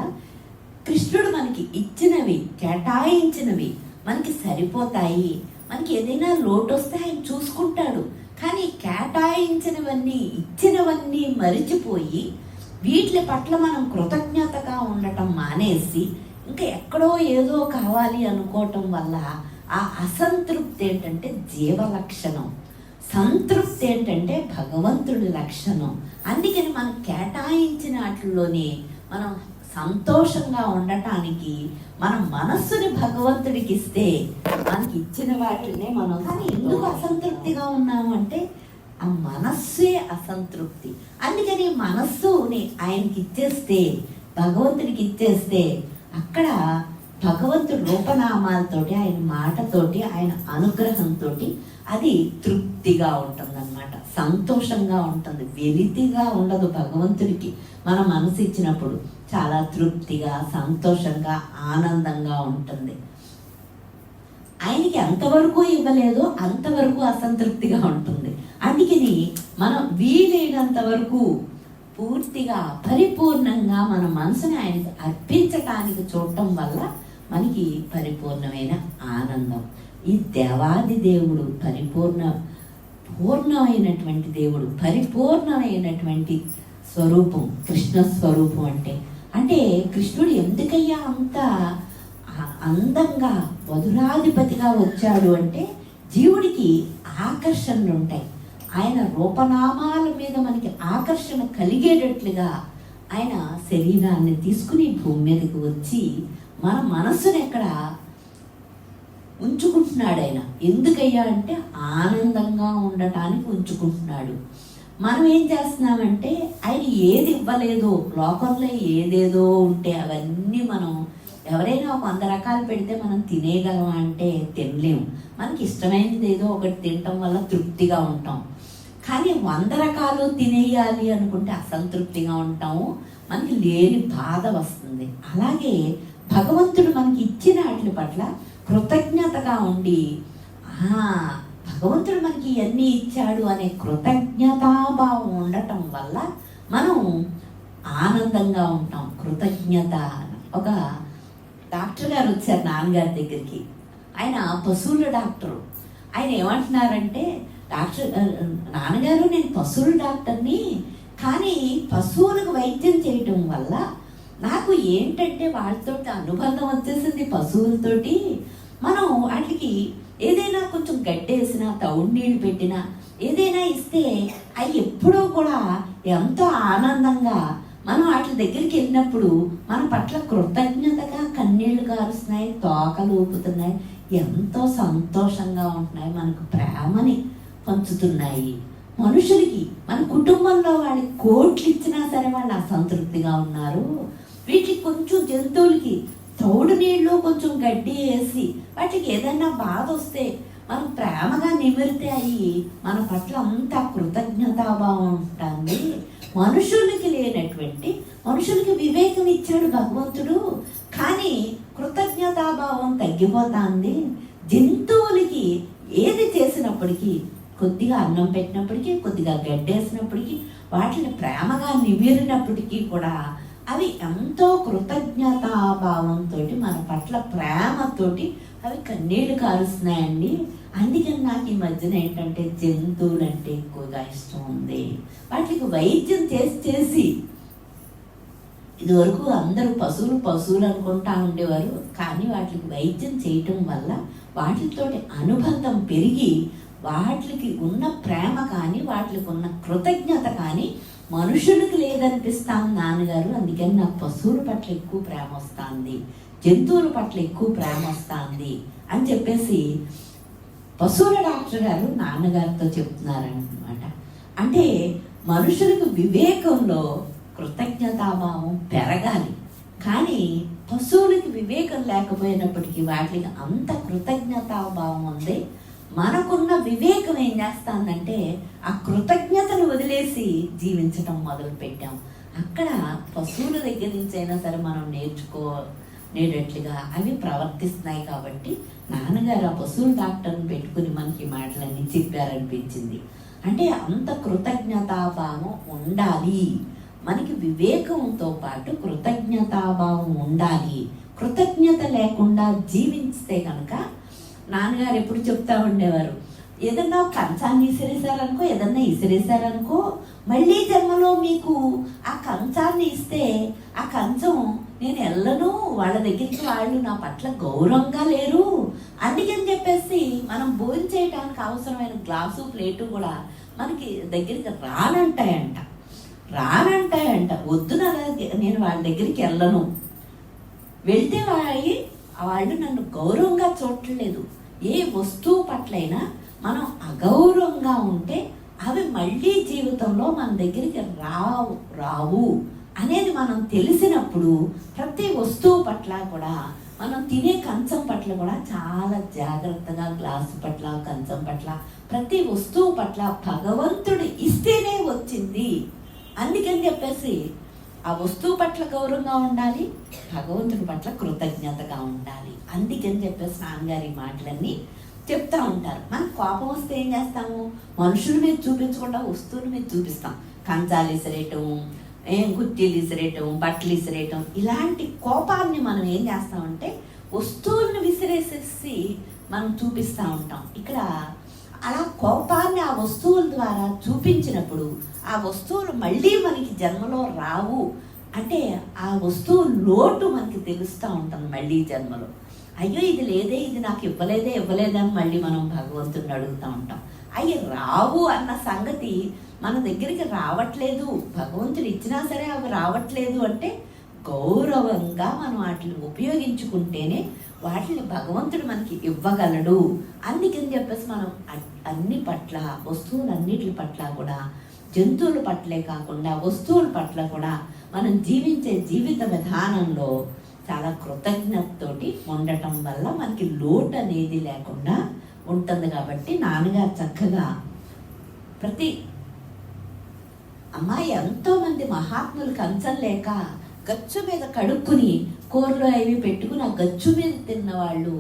కృష్ణుడు మనకి ఇచ్చినవి, కేటాయించినవి మనకి సరిపోతాయి. మనకి ఏదైనా లోటు వస్తే ఆయన చూసుకుంటాడు. కానీ కేటాయించినవన్నీ, ఇచ్చినవన్నీ మరిచిపోయి వీటి పట్ల మనం కృతజ్ఞతగా ఉండటం మానేసి ఇంకా ఎక్కడో ఏదో కావాలి అనుకోవటం వల్ల ఆ అసంతృప్తి ఏంటంటే జీవ లక్షణం, సంతృప్తి ఏంటంటే భగవంతుడి లక్షణం. అందుకని మనం కేటాయించిన వాటిల్లోనే మనం సంతోషంగా ఉండటానికి మన మనస్సుని భగవంతుడికి ఇస్తే మనకి ఇచ్చిన వాటినే మనం. కానీ ఎందుకు అసంతృప్తిగా ఉన్నాము అంటే ఆ మనస్సే అసంతృప్తి. అందుకని మనస్సుని ఆయనకి ఇచ్చేస్తే, భగవంతుడికి ఇచ్చేస్తే అక్కడ భగవంతుడు రూపనామాలతోటి, ఆయన మాటతోటి, ఆయన అనుగ్రహంతో అది తృప్తిగా ఉంటుంది అన్నమాట, సంతోషంగా ఉంటుంది, వెలితిగా ఉండదు. భగవంతుడికి మన మనసు ఇచ్చినప్పుడు చాలా తృప్తిగా, సంతోషంగా, ఆనందంగా ఉంటుంది. ఆయనకి ఎంతవరకు ఇవ్వలేదో అంతవరకు అసంతృప్తిగా ఉంటుంది. అందుకని మనం వీలైనంత వరకు పూర్తిగా పరిపూర్ణంగా మన మనసుని ఆయనకి అర్పించటానికి చూడటం వల్ల మనకి పరిపూర్ణమైన ఆనందం. ఈ దేవాది దేవుడు పూర్ణమైనటువంటి దేవుడు, పరిపూర్ణమైనటువంటి స్వరూపం కృష్ణ స్వరూపం. అంటే కృష్ణుడు ఎందుకయ్యా అంత అందంగా మధురాధిపతిగా వచ్చాడు అంటే జీవుడికి ఆకర్షణలు ఉంటాయి. ఆయన రూపనామాల మీద మనకి ఆకర్షణ కలిగేటట్లుగా ఆయన శరీరాన్ని తీసుకుని భూమి మీదకి వచ్చి మన మనస్సుని ఎక్కడ ఉంచుకుంటున్నాడు. ఆయన ఎందుకయ్యా అంటే ఆనందంగా ఉండటానికి ఉంచుకుంటున్నాడు. మనం ఏం చేస్తున్నామంటే ఆయన ఏది ఇవ్వలేదో, లోకంలో ఏదేదో ఉంటే అవన్నీ మనం ఎవరైనా ఒక 100 రకాలు పెడితే మనం తినేయగలం అంటే తినలేము. మనకి ఇష్టమైనది ఏదో ఒకటి తినటం వల్ల తృప్తిగా ఉంటాం. కానీ 100 రకాలు తినేయాలి అనుకుంటే అసంతృప్తిగా ఉంటాము, మనకి లేని బాధ వస్తుంది. అలాగే భగవంతుడు మనకి ఇచ్చిన వాటి పట్ల కృతజ్ఞతగా ఉండి, భగవంతుడు మనకి ఇవన్నీ ఇచ్చాడు అనే కృతజ్ఞతాభావం ఉండటం వల్ల మనం ఆనందంగా ఉంటాం. కృతజ్ఞత. ఒక డాక్టర్ గారు వచ్చారు నాన్నగారి దగ్గరికి. ఆయన పశువుల డాక్టరు. ఆయన ఏమంటున్నారంటే, నాన్నగారు నేను పశువుల డాక్టర్ని, కానీ పశువులకు వైద్యం చేయటం వల్ల నాకు ఏంటంటే వాళ్ళతో అనుబంధం వచ్చేసింది. పశువులతోటి మనం వాటికి ఏదైనా కొంచెం గడ్డేసినా తౌడు నీళ్ళు పెట్టినా ఏదైనా ఇస్తే అవి ఎప్పుడూ కూడా ఎంతో ఆనందంగా మనం వాటి దగ్గరికి వెళ్ళినప్పుడు మన పట్ల కృతజ్ఞతగా కన్నీళ్లు కారుస్తున్నాయి, తోకలు ఊపుతున్నాయి, ఎంతో సంతోషంగా ఉంటున్నాయి, మనకు ప్రేమని పంచుతున్నాయి. మనుషులకి మన కుటుంబంలో వాళ్ళకి కోట్లు ఇచ్చినా సరే వాళ్ళు అసంతృప్తిగా ఉన్నారు. వీటికి కొంచెం జంతువులకి తౌడు నీళ్ళు కొంచెం గడ్డి వేసి వాటికి ఏదైనా బాధ వస్తే మనం ప్రేమగా నిమిరితే అయ్యి మన పట్ల అంతా కృతజ్ఞతాభావం ఉంటుంది. మనుషులకి లేనటువంటి, మనుషులకి వివేకం ఇచ్చాడు భగవంతుడు, కానీ కృతజ్ఞతాభావం తగ్గిపోతుంది. జంతువులకి ఏది చేసినప్పటికీ, కొద్దిగా అన్నం పెట్టినప్పటికీ, కొద్దిగా గడ్డేసినప్పటికీ, వాటిని ప్రేమగా నిమిరినప్పటికీ కూడా అవి ఎంతో కృతజ్ఞతాభావంతో మన పట్ల ప్రేమతోటి అవి కన్నీళ్లు కారుస్తున్నాయండి. అందుకని నాకు ఈ మధ్యన ఏంటంటే జంతువులు అంటే ఎక్కువగా ఇష్టం ఉంది. వాటికి వైద్యం చేసి ఇదివరకు అందరూ పశువులు అనుకుంటా ఉండేవారు, కానీ వాటికి వైద్యం చేయటం వల్ల వాటితోటి అనుబంధం పెరిగి వాటికి ఉన్న ప్రేమ కానీ వాటికి ఉన్న కృతజ్ఞత కానీ మనుషులకు లేదనిపిస్తాను నాన్నగారు. అందుకని నాకు పశువుల పట్ల ఎక్కువ ప్రేమ వస్తుంది, జంతువుల పట్ల ఎక్కువ ప్రేమ వస్తుంది అని చెప్పేసి పశువుల డాక్టర్ గారు నాన్నగారితో చెప్తున్నారన్నమాట. అంటే మనుషులకు వివేకంలో కృతజ్ఞతాభావం పెరగాలి, కానీ పశువులకి వివేకం లేకపోయినప్పటికీ వాటికి అంత కృతజ్ఞతాభావం ఉంది. మనకున్న వివేకం ఏం చేస్తానంటే ఆ కృతజ్ఞతను వదిలేసి జీవించటం మొదలు పెట్టాం. అక్కడ పశువుల దగ్గర నుంచి అయినా సరే మనం నేర్చుకునేటట్లుగా అవి ప్రవర్తిస్తున్నాయి. కాబట్టి నాన్నగారు ఆ పశువుల డాక్టర్ని పెట్టుకుని మనకి మాటలన్నీ చెప్పారనిపించింది. అంటే అంత కృతజ్ఞతాభావం ఉండాలి మనకి, వివేకంతో పాటు కృతజ్ఞతాభావం ఉండాలి. కృతజ్ఞత లేకుండా జీవిస్తే కనుక నాన్నగారు ఎప్పుడు చెప్తా ఉండేవారు, ఏదన్నా కంచాన్ని ఇసిరేశారనుకో, ఏదన్నా ఇసిరేశారనుకో, మళ్ళీ జన్మలో మీకు ఆ కంచాన్ని ఇస్తే ఆ కంచం నేను వెళ్ళను, వాళ్ళ దగ్గరికి వాళ్ళు నా పట్ల గౌరవంగా లేరు, అందుకని చెప్పేసి మనం భోజనం చేయడానికి అవసరమైన గ్లాసు ప్లేటు కూడా మనకి దగ్గరికి రానంటాయంట. వద్దు నేను వాళ్ళ దగ్గరికి వెళ్ళను, వెళ్తే వాళ్ళు నన్ను గౌరవంగా చూడట్లేదు. ఏ వస్తువు పట్లైనా మనం అగౌరవంగా ఉంటే అవి మళ్ళీ జీవితంలో మన దగ్గరికి రావు అనేది మనం తెలిసినప్పుడు ప్రతి వస్తువు పట్ల కూడా, మనం తినే కంచం పట్ల కూడా చాలా జాగ్రత్తగా, గ్లాసు పట్ల, కంచం పట్ల, ప్రతి వస్తువు పట్ల భగవంతుడు ఇస్తేనే వచ్చింది, అందుకని చెప్పేసి ఆ వస్తువు పట్ల గౌరవంగా ఉండాలి, భగవంతుడి పట్ల కృతజ్ఞతగా ఉండాలి. అందుకని చెప్పేసి నాన్నగారి మాటలన్నీ చెప్తా ఉంటారు. మనకు కోపం వస్తే ఏం చేస్తాము, మనుషుల మీద చూపించకుండా వస్తువుల మీద చూపిస్తాం. కంచాలు ఇసిరేయటం, గుట్టీలు ఇసిరేయటం, బట్టలు ఇసిరేయటం, ఇలాంటి కోపాన్ని మనం ఏం చేస్తామంటే వస్తువులను విసిరేసేసి మనం చూపిస్తూ ఉంటాం. ఇక్కడ అలా కోపాన్ని ఆ వస్తువుల ద్వారా చూపించినప్పుడు ఆ వస్తువులు మళ్ళీ మనకి జన్మలో రావు. అంటే ఆ వస్తువు లోటు మనకి తెలుస్తూ ఉంటుంది మళ్ళీ జన్మలో. అయ్యో ఇది లేదే, ఇది నాకు ఇవ్వలేదే అని మళ్ళీ మనం భగవంతుడిని అడుగుతూ ఉంటాం. అవి రావు అన్న సంగతి మన దగ్గరికి రావట్లేదు, భగవంతుడు ఇచ్చినా సరే అవి రావట్లేదు అంటే గౌరవంగా మనం వాటిని ఉపయోగించుకుంటేనే వాటిని భగవంతుడు మనకి ఇవ్వగలడు. అందుకని చెప్పేసి మనం అన్ని పట్ల, వస్తువులన్నిటి పట్ల కూడా, జంతువుల పట్లే కాకుండా వస్తువుల పట్ల కూడా మనం జీవించే జీవిత విధానంలో చాలా కృతజ్ఞతతోటి ఉండటం వల్ల మనకి లోటు అనేది లేకుండా ఉంటుంది. కాబట్టి నాన్నగారు చక్కగా ప్రతి అమ్మాయి ఎంతోమంది మహాత్ములు కంచం లేక గచ్చు మీద కడుక్కుని కూరలు అవి పెట్టుకుని ఆ గచ్చు మీద తిన్న వాళ్ళు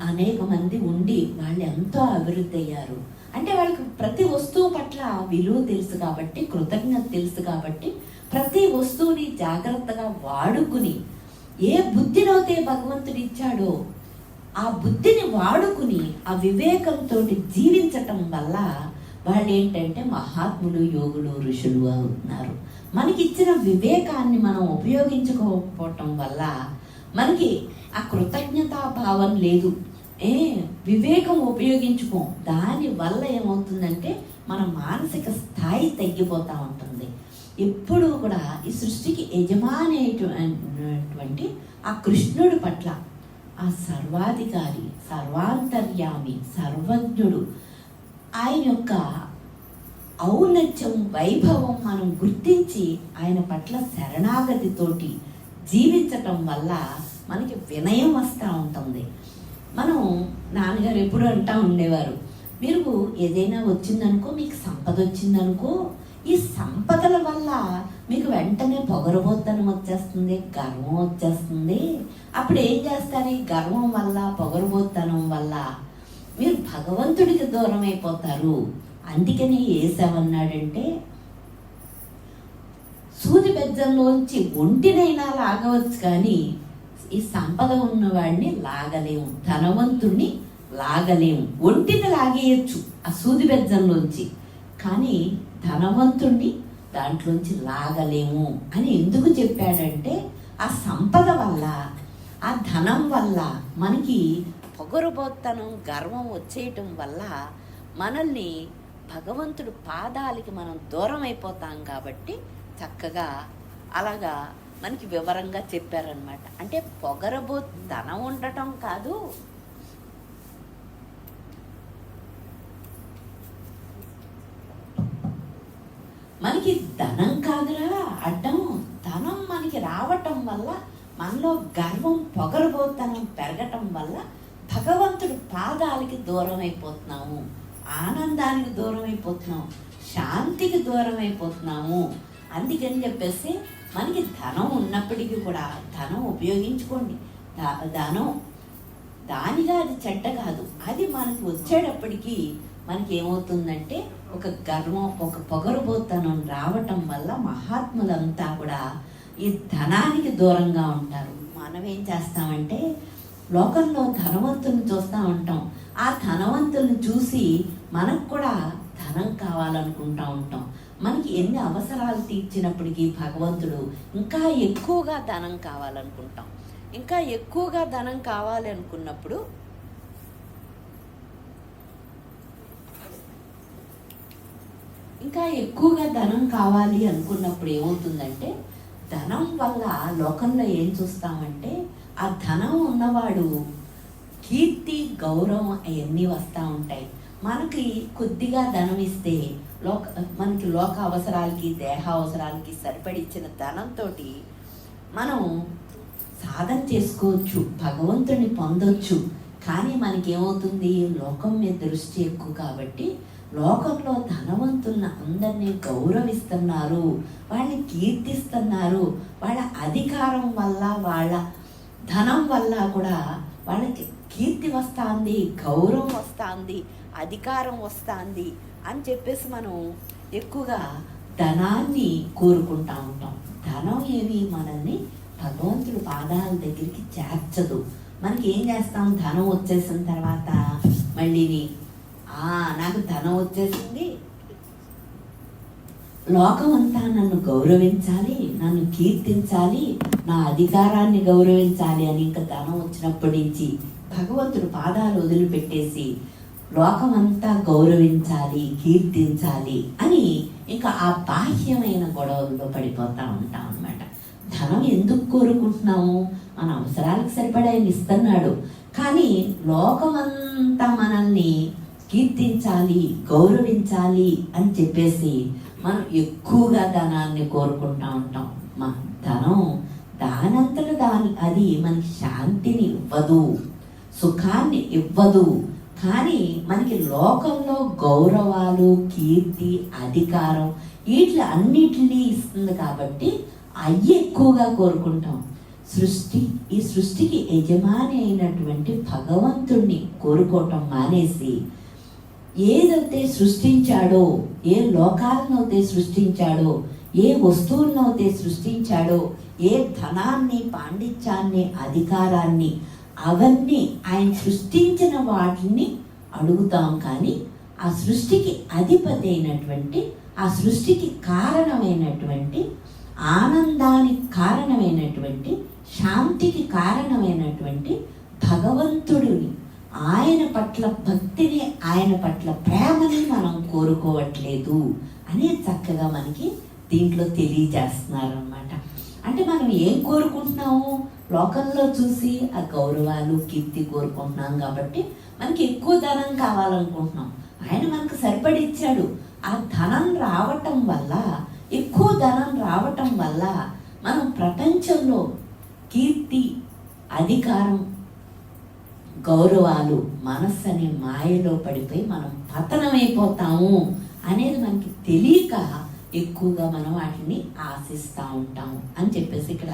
అనేక మంది ఉండి వాళ్ళు ఎంతో అభివృద్ధి అయ్యారు. అంటే వాళ్ళకి ప్రతి వస్తువు పట్ల విలువ తెలుసు కాబట్టి, కృతజ్ఞత తెలుసు కాబట్టి ప్రతి వస్తువుని జాగ్రత్తగా వాడుకుని, ఏ బుద్ధినైతే భగవంతుడు ఇచ్చాడో ఆ బుద్ధిని వాడుకుని ఆ వివేకంతో జీవించటం వల్ల వాళ్ళు ఏంటంటే మహాత్ములు, యోగులు, ఋషులు అవుతున్నారు. మనకి ఇచ్చిన వివేకాన్ని మనం ఉపయోగించుకోకపోవటం వల్ల మనకి ఆ కృతజ్ఞతాభావం లేదు. వివేకం ఉపయోగించుకోం. దానివల్ల ఏమవుతుందంటే మన మానసిక స్థాయి తగ్గిపోతూ ఉంటుంది. ఎప్పుడూ కూడా ఈ సృష్టికి యజమాని అయినటువంటి ఆ కృష్ణుడి పట్ల, ఆ సర్వాధికారి, సర్వాంతర్యామి, సర్వజ్ఞుడు, ఆయన యొక్క ఔన్నత్యం, వైభవం మనం గుర్తించి ఆయన పట్ల శరణాగతితోటి జీవించటం వల్ల మనకి వినయం వస్తూ ఉంటుంది. మనం నాన్నగారు ఎప్పుడు అంటూ ఉండేవారు, మీరు ఏదైనా వచ్చిందనుకో, మీకు సంపద వచ్చిందనుకో, ఈ సంపదల వల్ల మీకు వెంటనే పొగరబోత్తనం వచ్చేస్తుంది, గర్వం వచ్చేస్తుంది. అప్పుడు ఏం చేస్తారు? ఈ గర్వం వల్ల, పొగరబోత్తనం వల్ల మీరు భగవంతుడికి దూరం అయిపోతారు. అందుకని ఏసేమన్నాడంటే, సూది బెజ్జంలోంచి ఒంటినైనా లాగవచ్చు, కానీ ఈ సంపద ఉన్నవాడిని లాగలేము, ధనవంతుణ్ణి లాగలేము. ఒంటిని లాగేయచ్చు ఆ సూది బెజ్జంలోంచి, కానీ ధనవంతుణ్ణి దాంట్లోంచి లాగలేము అని ఎందుకు చెప్పాడంటే, ఆ సంపద వల్ల, ఆ ధనం వల్ల మనకి పొగరుబోత్తనం, గర్వం వచ్చేయటం వల్ల మనల్ని భగవంతుడు పాదాలకి మనం దూరం అయిపోతాం. కాబట్టి చక్కగా అలాగా మనకి వివరంగా చెప్పారనమాట. అంటే ధనం ఉండటం కాదు, మనకి ధనం కాదురా అడ్డం, ధనం మనకి రావటం వల్ల మనలో గర్వం, పొగరబోతనం పెరగటం వల్ల భగవంతుడి పాదాలకి దూరం అయిపోతున్నాము, ఆనందానికి దూరం అయిపోతున్నాము, శాంతికి దూరం అయిపోతున్నాము. అందుకని చెప్పేసి మనకి ధనం ఉన్నప్పటికీ కూడా ధనం ఉపయోగించుకోండి. ధనం దానిగా అది చెడ్డ కాదు. అది మనకి వచ్చేటప్పటికీ మనకి ఏమవుతుందంటే ఒక గర్వం, ఒక పొగరుబోతనం రావటం వల్ల మహాత్ములంతా కూడా ఈ ధనానికి దూరంగా ఉంటారు. మనం ఏం చేస్తామంటే లోకంలో ధనవంతుల్ని చూస్తూ ఉంటాం. ఆ ధనవంతుల్ని చూసి మనకు కూడా ధనం కావాలనుకుంటూ ఉంటాం. మనకి ఎన్ని అవసరాలు తీర్చినప్పటికీ భగవంతుడు ఇంకా ఎక్కువగా ధనం కావాలనుకుంటాం. ఇంకా ఎక్కువగా ధనం కావాలి అనుకున్నప్పుడు ఏమవుతుందంటే, ధనం వల్ల లోకంలో ఏం చూస్తామంటే, ఆ ధనం ఉన్నవాడు కీర్తి, గౌరవం అవన్నీ వస్తూ ఉంటాయి. మనకి కొద్దిగా ధనం ఇస్తే మనకి లోక అవసరాలకి, దేహ అవసరాలకి సరిపడిచ్చిన ధనంతో మనం సాధన చేసుకోవచ్చు, భగవంతుని పొందొచ్చు. కానీ మనకేమవుతుంది, లోకం మీద దృష్టి ఎక్కువ కాబట్టి లోకంలో ధనవంతులను అందరినీ గౌరవిస్తున్నారు, వాళ్ళని కీర్తిస్తున్నారు. వాళ్ళ అధికారం వల్ల, వాళ్ళ ధనం వల్ల కూడా వాళ్ళకి కీర్తి వస్తుంది, గౌరవం వస్తుంది, అధికారం వస్తుంది అని చెప్పేసి మనం ఎక్కువగా ధనాన్ని కోరుకుంటూ ఉంటాం. ధనం ఏమి మనల్ని భగవంతుడి పాదాల దగ్గరికి చేర్చదు. మనకి ఏం చేస్తాం, ధనం వచ్చేసిన తర్వాత మళ్ళీని నాకు ధనం వచ్చేసింది, లోకం అంతా నన్ను గౌరవించాలి, నన్ను కీర్తించాలి, నా అధికారాన్ని గౌరవించాలి అని ఇంకా ధనం వచ్చినప్పటి నుంచి భగవంతుడు పాదాలు వదిలిపెట్టేసి లోకమంతా గౌరవించాలి, కీర్తించాలి అని ఇంకా ఆ బాహ్యమైన గొడవల్లో పడిపోతూ ఉంటాం అన్నమాట. ధనం ఎందుకు కోరుకుంటున్నాము? మన అవసరాలకు సరిపడా ఆయన ఇస్తున్నాడు, కానీ లోకమంతా మనల్ని కీర్తించాలి, గౌరవించాలి అని చెప్పేసి మనం ఎక్కువగా ధనాన్ని కోరుకుంటూ ఉంటాం. ధనం దానంతట అది మనకి శాంతిని ఇవ్వదు, సుఖాన్ని ఇవ్వదు. కానీ మనకి లోకంలో గౌరవాలు, కీర్తి, అధికారం వీటి అన్నిటినీ ఇస్తుంది కాబట్టి అవి ఎక్కువగా కోరుకుంటాం. ఈ సృష్టికి యజమాని అయినటువంటి భగవంతుణ్ణి కోరుకోవటం మానేసి ఏదైతే సృష్టించాడో, ఏ లోకాలనైతే సృష్టించాడో, ఏ వస్తువులనైతే సృష్టించాడో, ఏ ధనాన్ని, పాండిత్యాన్ని, అధికారాన్ని, అవన్నీ ఆయన సృష్టించిన వాటిని అడుగుతాం. కానీ ఆ సృష్టికి అధిపతి అయినటువంటి, ఆ సృష్టికి కారణమైనటువంటి, ఆనందానికి కారణమైనటువంటి శాంతికి కారణమైనటువంటి భగవంతుడిని, ఆయన పట్ల భక్తిని, ఆయన పట్ల ప్రేమని మనం కోరుకోవట్లేదు అని చక్కగా మనకి దీంట్లో తెలియజేస్తున్నారు అన్నమాట. అంటే మనం ఏం కోరుకుంటున్నాము? లోకంలో చూసి ఆ గౌరవాలు, కీర్తి కోరుకుంటున్నాం కాబట్టి మనకి ఎక్కువ ధనం కావాలనుకుంటున్నాం. ఆయన మనకు సరిపడి ఇచ్చాడు. ఆ ధనం రావటం వల్ల, ఎక్కువ ధనం రావటం వల్ల మనం ప్రపంచంలో కీర్తి, అధికారం, గౌరవాలు, మనస్సు అనే మాయలో పడిపోయి మనం పతనమైపోతాము అనేది మనకి తెలియక ఎక్కువగా మనం వాటిని ఆశిస్తూ ఉంటాము అని చెప్పేసి ఇక్కడ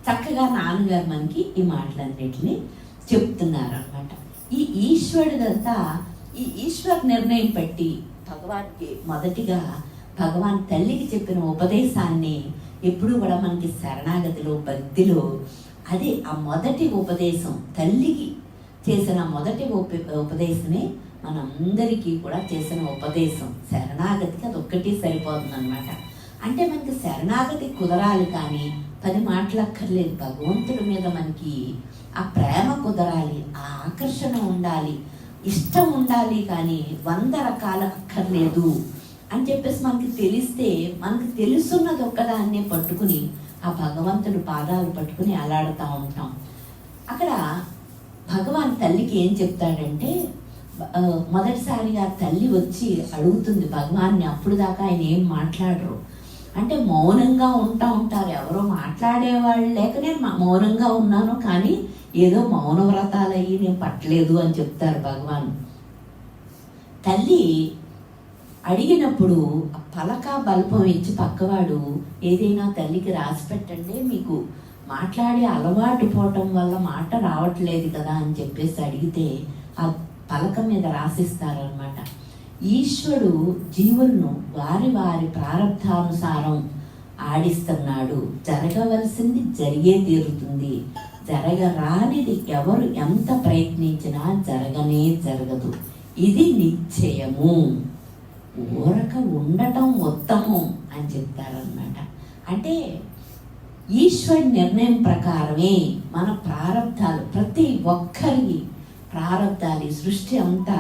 చక్కగా నాన్నగారు మనకి ఈ మాటలన్నిటిని చెప్తున్నారు అనమాట. ఈ ఈశ్వరుడంతా, ఈ ఈశ్వర నిర్ణయం పెట్టి భగవాన్కి మొదటిగా భగవాన్ తల్లికి చెప్పిన ఉపదేశాన్ని ఎప్పుడు కూడా మనకి శరణాగతిలో, భక్తిలో అదే ఆ మొదటి ఉపదేశం, తల్లికి చేసిన మొదటి ఉపదేశమే మనందరికీ కూడా చేసిన ఉపదేశం. శరణాగతికి అది ఒక్కటి సరిపోతుంది అనమాట. అంటే మనకి శరణాగతి కుదరాలి కానీ 10 మాటలు అక్కర్లేదు. భగవంతుడి మీద మనకి ఆ ప్రేమ కుదరాలి, ఆ ఆకర్షణ ఉండాలి, ఇష్టం ఉండాలి, కానీ 100 రకాలు అక్కర్లేదు అని చెప్పేసి మనకి తెలిస్తే, మనకి తెలుసున్నది ఒక్కదాన్నే పట్టుకుని ఆ భగవంతుడి పాదాలు పట్టుకుని అలాడుతూ ఉంటాం. అక్కడ భగవాన్ తల్లికి ఏం చెప్తాడంటే, మొదటిసారిగా తల్లి వచ్చి అడుగుతుంది భగవాన్ని. అప్పుడు దాకా ఆయన ఏం మాట్లాడరు, అంటే మౌనంగా ఉంటారు. ఎవరో మాట్లాడేవాళ్ళు లేక నేను మౌనంగా ఉన్నాను, కానీ ఏదో మౌన వ్రతాలు అయ్యి నేను పట్టలేదు అని చెప్తారు భగవాన్. తల్లి అడిగినప్పుడు పలక బల్పం ఇచ్చి పక్కవాడు ఏదైనా తల్లికి రాసి పెట్టండి, మీకు మాట్లాడే అలవాటు పోవటం వల్ల మాట రావట్లేదు కదా అని చెప్పేసి అడిగితే ఆ పలక మీద రాసిస్తారనమాట. ఈశ్వరుడు జీవులను వారి వారి ప్రారంధానుసారం ఆడిస్తున్నాడు. జరగవలసింది జరిగే తీరుతుంది, జరగరానిది ఎవరు ఎంత ప్రయత్నించినా జరగనే జరగదు. ఇది నిశ్చయము. ఊరక ఉండటం ఉత్తమం అని చెప్తారనమాట. అంటే ఈశ్వరుడి నిర్ణయం ప్రకారమే మన ప్రారంధాలు, ప్రతి ఒక్కరికి ప్రారంధాలు, సృష్టి అంతా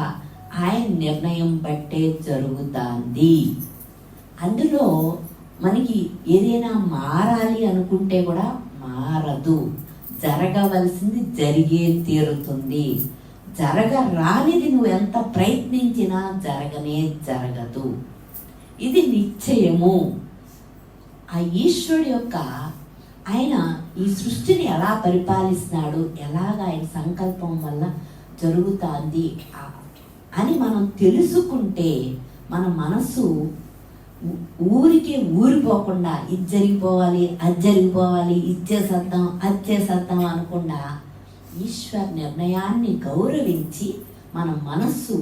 ఆయన నిర్ణయం బట్టే జరుగుతుంది. అందులో మనకి ఏదైనా మారాలి అనుకుంటే కూడా మారదు. జరగవలసింది జరిగే తీరుతుంది. జరగరానిది నువ్వు ఎంత ప్రయత్నించినా జరగనే జరగదు. ఇది నిశ్చయము. ఆ ఈశ్వరుడు యొక్క ఆయన ఈ సృష్టిని ఎలా పరిపాలిస్తున్నాడు, ఎలాగ ఆయన సంకల్పం వల్ల జరుగుతుంది అని మనం తెలుసుకుంటే మన మనసు ఊరికే ఊరిపోకుండా ఇది జరిగిపోవాలి, అది జరిగిపోవాలి, ఇచ్చేసేద్దాం, అది చేసేద్దాం అనకుండా ఈశ్వర నిర్ణయాన్ని గౌరవించి మన మనస్సు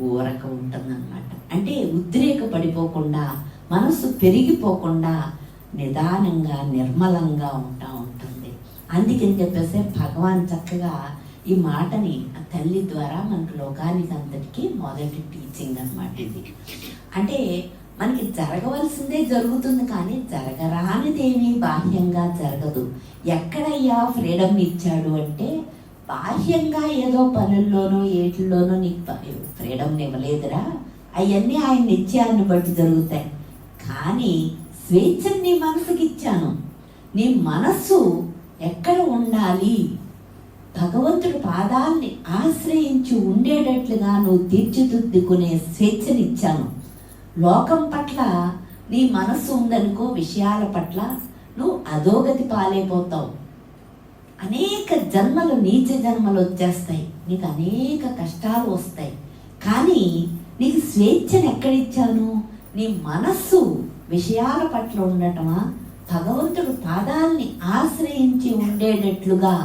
ఊరక ఉంటుందన్నమాట. అంటే ఉద్రేకపడిపోకుండా, మనస్సు పెరిగిపోకుండా నిదానంగా, నిర్మలంగా ఉంటుంది. అందుకని చెప్పేసి భగవాన్ చక్కగా ఈ మాటని ఆ తల్లి ద్వారా మనకు లోకానికి అంతటికి మొదటి టీచింగ్ అన్నమాట ఇది. అంటే మనకి జరగవలసిందే జరుగుతుంది, కానీ జరగరానిదేమీ బాహ్యంగా జరగదు. ఎక్కడయ్యా ఫ్రీడమ్ ఇచ్చాడు అంటే, బాహ్యంగా ఏదో పనుల్లోనో ఏటిల్లోనో నీకు ఫ్రీడమ్ ఇవ్వలేదురా, అవన్నీ ఆయన నిత్యాన్ని బట్టి జరుగుతాయి. కానీ స్వేచ్ఛని నీ మనసుకి ఇచ్చాను. నీ మనస్సు ఎక్కడ ఉండాలి, భగవంతుడి పాదాల్ని ఆశ్రయించి ఉండేటట్లుగా నువ్వు తీర్చిదిద్దుకునే స్వేచ్ఛనిచ్చాను. లోకం పట్ల నీ మనస్సు ఉందనుకో, విషయాల పట్ల నువ్వు అధోగతి పాలైపోతావు. అనేక జన్మలు, నీచ జన్మలు వచ్చేస్తాయి, నీకు అనేక కష్టాలు వస్తాయి. కానీ నీకు స్వేచ్ఛను ఎక్కడిచ్చాను? నీ మనస్సు విషయాల పట్ల ఉండటమా, భగవంతుడు పాదాల్ని ఆశ్రయించి ఉండేటట్లుగా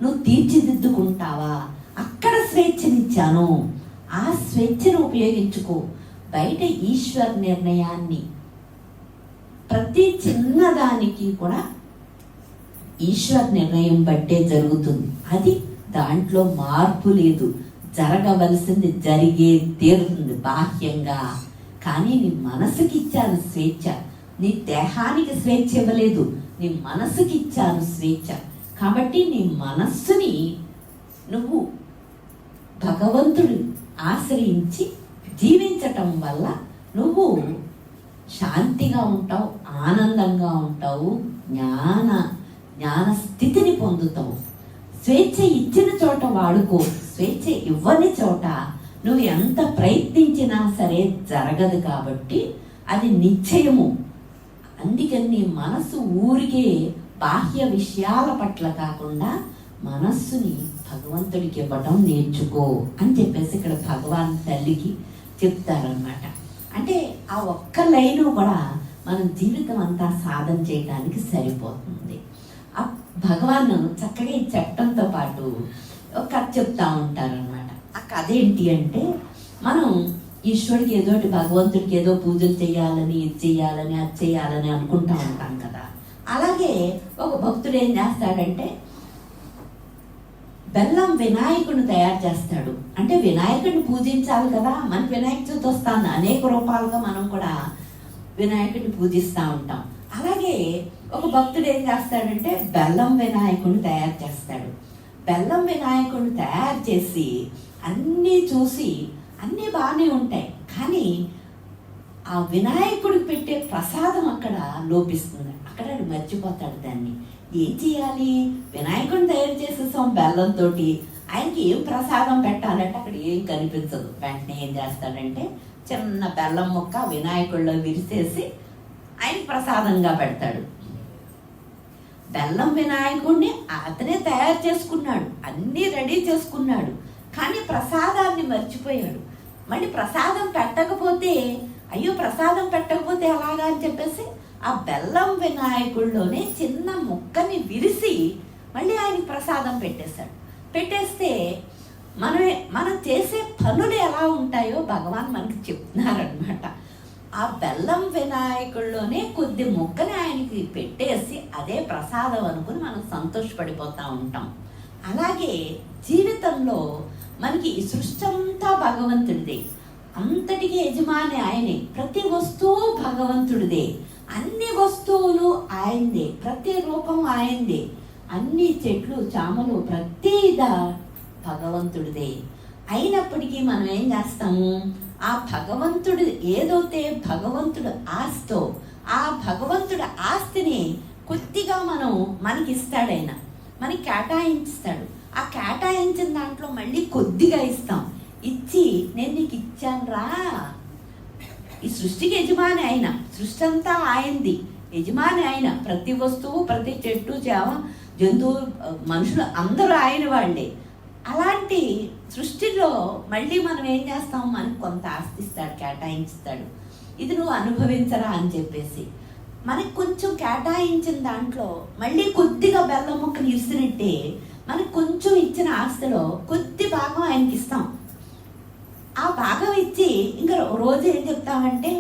నువ్వు తీర్చిదిద్దుకుంటావా, అక్కడ స్వేచ్ఛనిచ్చాను. ఆ స్వేచ్ఛను ఉపయోగించుకో. బయట ఈశ్వర నిర్ణయాన్ని ప్రతి చిన్నదానికి కూడా ఈశ్వర నిర్ణయం బట్టే జరుగుతుంది. అది దాంట్లో మార్పు లేదు. జరగవలసింది జరిగే తీరుతుంది బాహ్యంగా. కానీ నీ మనసుకి ఇచ్చాను స్వేచ్ఛ, నీ దేహానికి స్వేచ్ఛ ఇవ్వలేదు. నీ మనసుకి ఇచ్చాను స్వేచ్ఛ. కాబట్టి నీ మనస్సుని నువ్వు భగవంతుడు ఆశ్రయించి జీవించటం వల్ల నువ్వు శాంతిగా ఉంటావు, ఆనందంగా ఉంటావు, జ్ఞాన స్థితిని పొందుతావు. స్వేచ్ఛ ఇచ్చిన చోట వాడుకో, స్వేచ్ఛ ఇవ్వని చోట నువ్వు ఎంత ప్రయత్నించినా సరే జరగదు. కాబట్టి అది నిశ్చయము. అందుకని నీ మనసు ఊరికే బాహ్య విషయాల పట్ల కాకుండా మనస్సుని భగవంతుడికి ఇవ్వడం నేర్చుకో అని చెప్పేసి ఇక్కడ భగవాన్ తల్లికి చెప్తారనమాట. అంటే ఆ ఒక్క లైను కూడా మనం జీవితం అంతా సాధన చేయడానికి సరిపోతుంది. ఆ భగవాన్ చక్కగా ఈ చెప్పడంతో పాటు ఒక కథ చెప్తా ఉంటారనమాట. ఆ కథ ఏంటి అంటే, మనం ఈశ్వరుడికి ఏదోటి భగవంతుడికి ఏదో పూజలు చేయాలని, ఇది చేయాలని, అది చేయాలని అనుకుంటా ఉంటాం కదా. అలాగే ఒక భక్తుడు ఏం చేస్తాడంటే బెల్లం వినాయకుడిని తయారు చేస్తాడు. అంటే వినాయకుడిని పూజించాలి కదా, మనకి వినాయక చవితి వస్తాను అనేక రూపాలుగా మనం కూడా వినాయకుడిని పూజిస్తూ ఉంటాం. అలాగే ఒక భక్తుడు ఏం చేస్తాడంటే బెల్లం వినాయకుడిని తయారు చేస్తాడు. బెల్లం వినాయకుడిని తయారు చేసి అన్నీ చూసి అన్నీ బాగానే ఉంటాయి, కానీ ఆ వినాయకుడికి పెట్టే ప్రసాదం అక్కడ లోపిస్తుంది. అక్కడ మర్చిపోతాడు దాన్ని. ఏం చేయాలి, వినాయకుడిని తయారు చేసేసాం బెల్లంతో, ఆయనకి ఏం ప్రసాదం పెట్టాలంటే అక్కడ ఏం కనిపించదు. వెంటనే ఏం చేస్తాడంటే చిన్న బెల్లం ముక్క వినాయకుడిలో విరిసేసి ఆయనకి ప్రసాదంగా పెడతాడు. బెల్లం వినాయకుడిని అతనే తయారు చేసుకున్నాడు, అన్నీ రెడీ చేసుకున్నాడు, కానీ ప్రసాదాన్ని మర్చిపోయాడు. మళ్ళీ ప్రసాదం పెట్టకపోతే అయ్యో ప్రసాదం పెట్టకపోతే ఎలాగా అని చెప్పేసి ఆ బెల్లం వినాయకుడిలోనే చిన్న ముక్కని మళ్ళీ ఆయనకి ప్రసాదం పెట్టేశాడు. పెట్టేస్తే మనం చేసే పనులు ఎలా ఉంటాయో భగవాన్ మనకి చెప్తున్నారనమాట. ఆ బెల్లం వినాయకుడిలోనే కొద్ది ముక్కని ఆయనకి పెట్టేసి అదే ప్రసాదం అనుకుని మనం సంతోషపడిపోతూ ఉంటాం. అలాగే జీవితంలో మనకి ఈ సృష్టి అంతా భగవంతుడిదే, అంతటికి యజమాని ఆయనే, ప్రతి వస్తువు భగవంతుడిదే, అన్ని వస్తువులు ఆయనదే, ప్రతి రూపం ఆయనదే, అన్ని చెట్లు చామలు ప్రతిదా భగవంతుడిదే. అయినప్పటికీ మనం ఏం చేస్తాము, ఆ భగవంతుడు ఏదైతే భగవంతుడు ఆస్తో ఆ భగవంతుడి ఆస్తిని కొద్దిగా మనకి ఇస్తాడైన, మనకి కేటాయించుతాడు. ఆ కేటాయించిన దాంట్లో మళ్ళీ కొద్దిగా ఇస్తాం. ఇచ్చి నేను నీకు ఇచ్చాను రా, ఈ సృష్టికి యజమాని ఆయన, సృష్టి అంతా ఆయనది, యజమాని ఆయన, ప్రతి వస్తువు ప్రతి చెట్టు చేమ జంతువు మనుషులు అందరూ ఆయన వాళ్ళే. అలాంటి సృష్టిలో మళ్ళీ మనం ఏం చేస్తాం, మనకు కొంత ఆస్తిస్తాడు, కేటాయించుతాడు, ఇది నువ్వు అనుభవించరా అని చెప్పేసి మనకి కొంచెం కేటాయించిన దాంట్లో మళ్ళీ కొద్దిగా బెల్లం ముక్కని ఇస్తున్నట్టే మనకు కొంచెం ఇచ్చిన ఆస్తిలో కొద్ది భాగం ఆయనకి ఇస్తాం. ఆ భాగం ఇచ్చి ఇంకా రోజు ఏం చెప్తామంటే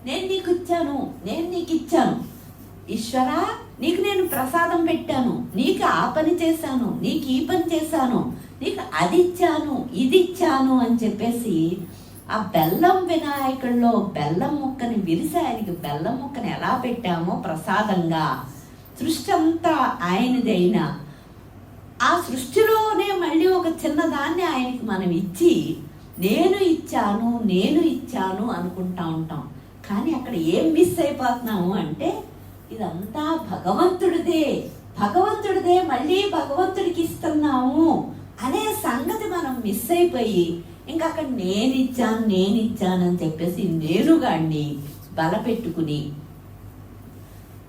నేను నీకు ఇచ్చాను, నేను నీకు ఇచ్చాను ఈశ్వరా, నీకు నేను ప్రసాదం పెట్టాను, నీకు ఆ పని చేశాను, నీకు ఈ పని చేశాను, నీకు అది ఇచ్చాను, ఇది ఇచ్చాను అని చెప్పేసి ఆ బెల్లం వినాయకుడిలో బెల్లం ముక్కని విరిసి ఆయనకి బెల్లం ముక్కని ఎలా పెట్టామో ప్రసాదంగా సృష్టి అంతా ఆయనదైనా ఆ సృష్టిలోనే మళ్ళీ ఒక చిన్నదాన్ని ఆయనకి మనం ఇచ్చి నేను ఇచ్చాను అనుకుంటా ఉంటాం. కానీ అక్కడ ఏం మిస్ అయిపోతున్నాము అంటే ఇదంతా భగవంతుడిదే మళ్ళీ భగవంతుడికి ఇస్తున్నాము అనే సంగతి మనం మిస్ అయిపోయి ఇంకా అక్కడ నేను ఇచ్చాను అని చెప్పేసి నేనుగాడిని బలపెట్టుకుని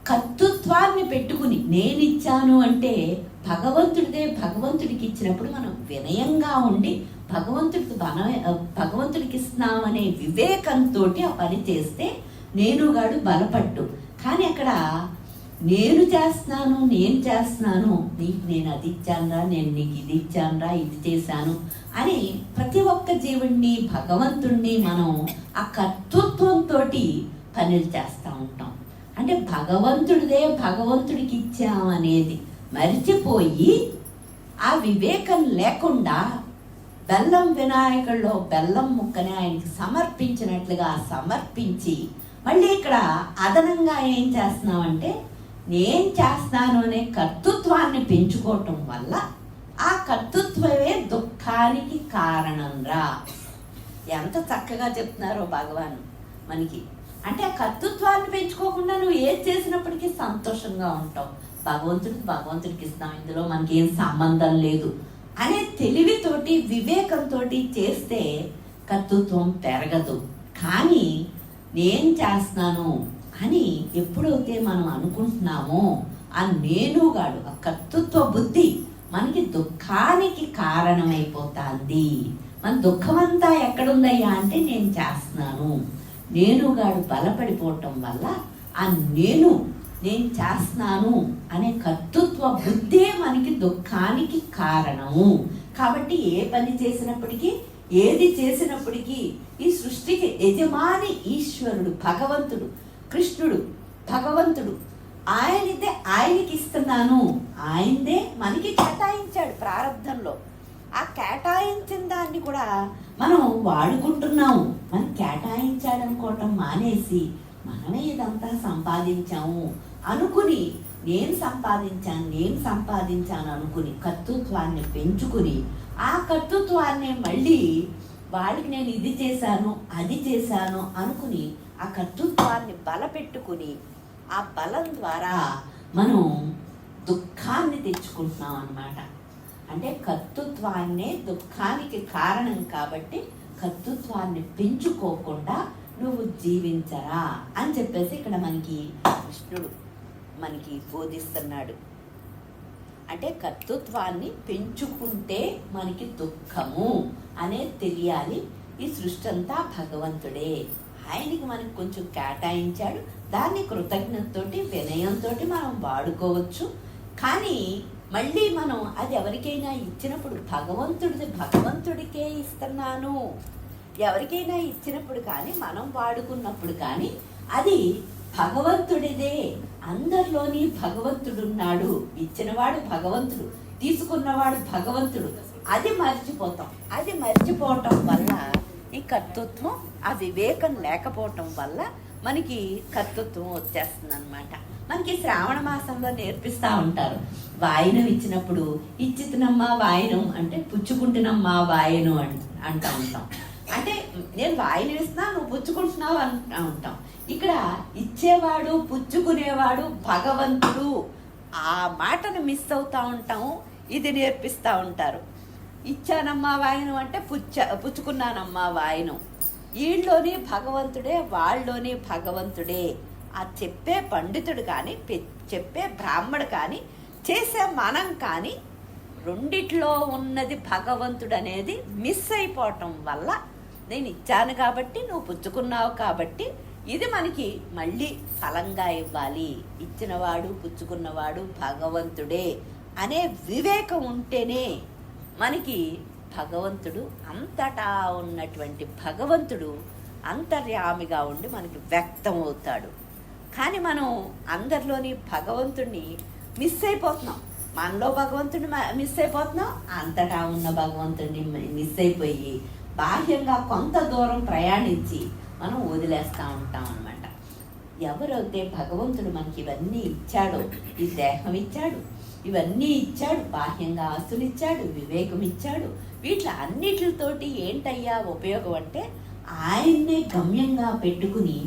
కర్తృత్వాన్ని పెట్టుకుని నేను ఇచ్చాను అంటే భగవంతుడికి ఇచ్చినప్పుడు మనం వినయంగా ఉండి భగవంతుడికి ఇస్తున్నామనే వివేకంతో ఆ పని చేస్తే నేనుగాడు బలపట్టు. కానీ అక్కడ నేను చేస్తున్నాను నీకు నేను అది ఇచ్చానురా, నేను నీకు ఇది ఇచ్చానురా, ఇది చేశాను అని ప్రతి ఒక్క జీవుణ్ణి భగవంతుణ్ణి మనం ఆ కర్తృత్వంతో పనులు చేస్తూ ఉంటాం. అంటే భగవంతుడికి ఇచ్చామనేది మరిచిపోయి ఆ వివేకం లేకుండా బెల్లం వినాయకుడిలో బెల్లం ముక్కని ఆయనకి సమర్పించినట్లుగా సమర్పించి మళ్ళీ ఇక్కడ అదనంగా ఏం చేస్తున్నామంటే నేను చేస్తాను అనే కర్తృత్వాన్ని పెంచుకోవటం వల్ల ఆ కర్తృత్వమే దుఃఖానికి కారణంరా. ఎంత చక్కగా చెప్తున్నారో భగవాన్ మనకి. అంటే ఆ కర్తృత్వాన్ని పెంచుకోకుండా నువ్వు ఏది చేసినప్పటికీ సంతోషంగా ఉంటావు. భగవంతుడికి ఇస్తాం, ఇందులో మనకి ఏం సంబంధం లేదు అనే తెలివితోటి వివేకంతో చేస్తే కర్తృత్వం పెరగదు. కానీ నేను చేస్తున్నాను అని ఎప్పుడైతే మనం అనుకుంటున్నామో ఆ నేనుగాడు, ఆ కర్తృత్వ బుద్ధి మనకి దుఃఖానికి కారణమైపోతుంది. మన దుఃఖమంతా ఎక్కడుందయ్యా అంటే నేను చేస్తున్నాను. నేనుగాడు బలపడిపోవటం వల్ల ఆ నేను చేస్తున్నాను అనే కర్తృత్వ బుద్ధే మనకి దుఃఖానికి కారణము. కాబట్టి ఏ పని చేసినప్పటికీ, ఏది చేసినప్పటికీ ఈ సృష్టికి యజమాని ఈశ్వరుడు, భగవంతుడు, కృష్ణుడు, భగవంతుడు. ఆయనదే ఆయనకి ఇస్తున్నాను, ఆయనదే మనకి కేటాయించాడు ప్రారంధంలో. ఆ కేటాయించిన దాన్ని కూడా మనం వాడుకుంటున్నాము. మనం కేటాయించాడు అనుకోవటం మానేసి మనమే ఇదంతా సంపాదించాము అనుకుని నేను సంపాదించాను అనుకుని కర్తృత్వాన్ని పెంచుకుని ఆ కర్తృత్వాన్ని మళ్ళీ వాళ్ళకి నేను ఇది చేశాను అది చేశాను అనుకుని ఆ కర్తృత్వాన్ని బలపెట్టుకుని ఆ బలం ద్వారా మనం దుఃఖాన్ని తెచ్చుకుంటున్నాం అన్నమాట. అంటే కర్తృత్వాన్నే దుఃఖానికి కారణం కాబట్టి కర్తృత్వాన్ని పెంచుకోకుండా నువ్వు జీవించరా అని చెప్పేసి ఇక్కడ మనకి కృష్ణుడు మనకి బోధిస్తున్నాడు. అంటే కర్తృత్వాన్ని పెంచుకుంటే మనకి దుఃఖము అనేది తెలియాలి. ఈ సృష్టి అంతా భగవంతుడే, ఆయనకి మనకి కొంచెం కేటాయించాడు. దాన్ని కృతజ్ఞతతోటి వినయంతో మనం వాడుకోవచ్చు. కానీ మళ్ళీ మనం అది ఎవరికైనా ఇచ్చినప్పుడు భగవంతుడికే ఇస్తున్నాను. ఎవరికైనా ఇచ్చినప్పుడు కానీ మనం వాడుకున్నప్పుడు కానీ అది భగవంతుడిదే. అందరిలోని భగవంతుడున్నాడు. ఇచ్చినవాడు భగవంతుడు, తీసుకున్నవాడు భగవంతుడు. అది మర్చిపోవటం వల్ల ఈ కర్తృత్వం, ఆ వివేకం లేకపోవటం వల్ల మనకి కర్తృత్వం వచ్చేస్తుంది అనమాట. మనకి శ్రావణ మాసంలో నేర్పిస్తూ ఉంటారు. వాయనం ఇచ్చినప్పుడు ఇచ్చితనమ్మా వాయనం అంటే పుచ్చుకుంటున్నమ్మా వాయను అంటూ ఉంటాం. అంటే నేను వాయనం ఇస్తున్నా, నువ్వు పుచ్చుకుంటున్నావు అంటూ ఉంటాం. ఇక్కడ ఇచ్చేవాడు పుచ్చుకునేవాడు భగవంతుడు. ఆ మాటను మిస్ అవుతూ ఉంటాము. ఇది నేర్పిస్తూ ఉంటారు. ఇచ్చానమ్మా వాయనం అంటే పుచ్చుకున్నానమ్మా వాయనం. వీళ్ళలోని భగవంతుడే, వాళ్ళలోని భగవంతుడే. ఆ చెప్పే పండితుడు కానీ, చెప్పే బ్రాహ్మడు కానీ, చేసే మనం కానీ రెండిట్లో ఉన్నది భగవంతుడు అనేది మిస్ అయిపోవటం వల్ల నేను ఇచ్చాను కాబట్టి, నువ్వు పుచ్చుకున్నావు కాబట్టి ఇది మనకి మళ్ళీ ఫలంగా ఇవ్వాలి. ఇచ్చినవాడు పుచ్చుకున్నవాడు భగవంతుడే అనే వివేకం ఉంటేనే మనకి భగవంతుడు, అంతటా ఉన్నటువంటి భగవంతుడు అంతర్యామిగా ఉండి మనకి వ్యక్తం అవుతాడు. కానీ మనం అందరిలోని భగవంతుడిని మిస్ అయిపోతున్నాం. మనలో భగవంతుడిని మిస్ అయిపోతున్నాం, అంతటా ఉన్న భగవంతుడిని మిస్ అయిపోయి బాహ్యంగా కొంత దూరం ప్రయాణించి మనం వదిలేస్తూ ఉంటాం అన్నమాట. ఎవరైతే భగవంతుడు మనకి ఇవన్నీ ఇచ్చాడో, ఈ దేహం ఇచ్చాడు, ఇవన్నీ ఇచ్చాడు, బాహ్యంగా ఆస్తులు ఇచ్చాడు, వివేకం ఇచ్చాడు, వీటి అన్నిటితోటి ఏంటయ్యా ఉపయోగం అంటే ఆయన్నే గమ్యంగా పెట్టుకుని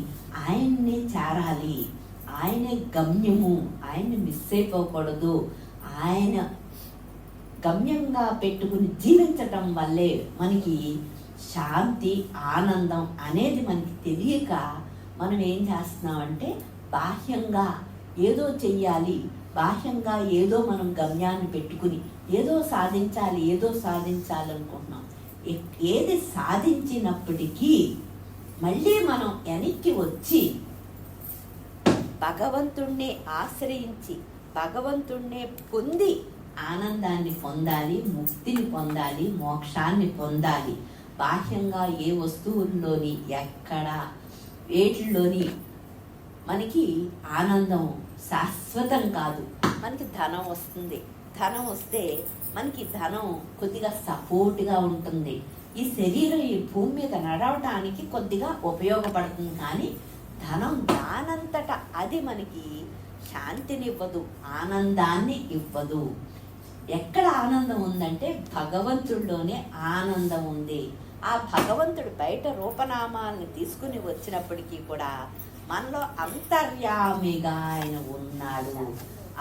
ఆయన్నే చేరాలి. ఆయనే గమ్యము, ఆయన్ని మిస్ అయిపోకూడదు. ఆయన గమ్యంగా పెట్టుకుని జీవించటం వల్లే మనకి శాంతి, ఆనందం అనేది మనకి తెలియక మనం ఏం చేస్తున్నామంటే బాహ్యంగా ఏదో చెయ్యాలి, బాహ్యంగా ఏదో మనం గమ్యాన్ని పెట్టుకుని ఏదో సాధించాలనుకుంటున్నాం. ఏది సాధించినప్పటికీ మళ్ళీ మనం వెనక్కి వచ్చి భగవంతుణ్ణి ఆశ్రయించి భగవంతుణ్ణి పొంది ఆనందాన్ని పొందాలి, ముక్తిని పొందాలి, మోక్షాన్ని పొందాలి. బాహ్యంగా ఏ వస్తువుల్లోని ఎక్కడ వేటిల్లోని మనకి ఆనందం శాశ్వతం కాదు. మనకి ధనం వస్తుంది, ధనం వస్తే మనకి ధనం కొద్దిగా సపోర్ట్గా ఉంటుంది. ఈ శరీరం ఈ భూమి మీద నడవటానికి కొద్దిగా ఉపయోగపడుతుంది. కానీ ధనం దానంతట అది మనకి శాంతిని ఇవ్వదు, ఆనందాన్ని ఇవ్వదు. ఎక్కడ ఆనందం ఉందంటే భగవంతుడిలోనే ఆనందం ఉంది. ఆ భగవంతుడు బయట రూపనామాలను తీసుకుని వచ్చినప్పటికీ కూడా మనలో అంతర్యామిగా ఆయన ఉన్నాడు.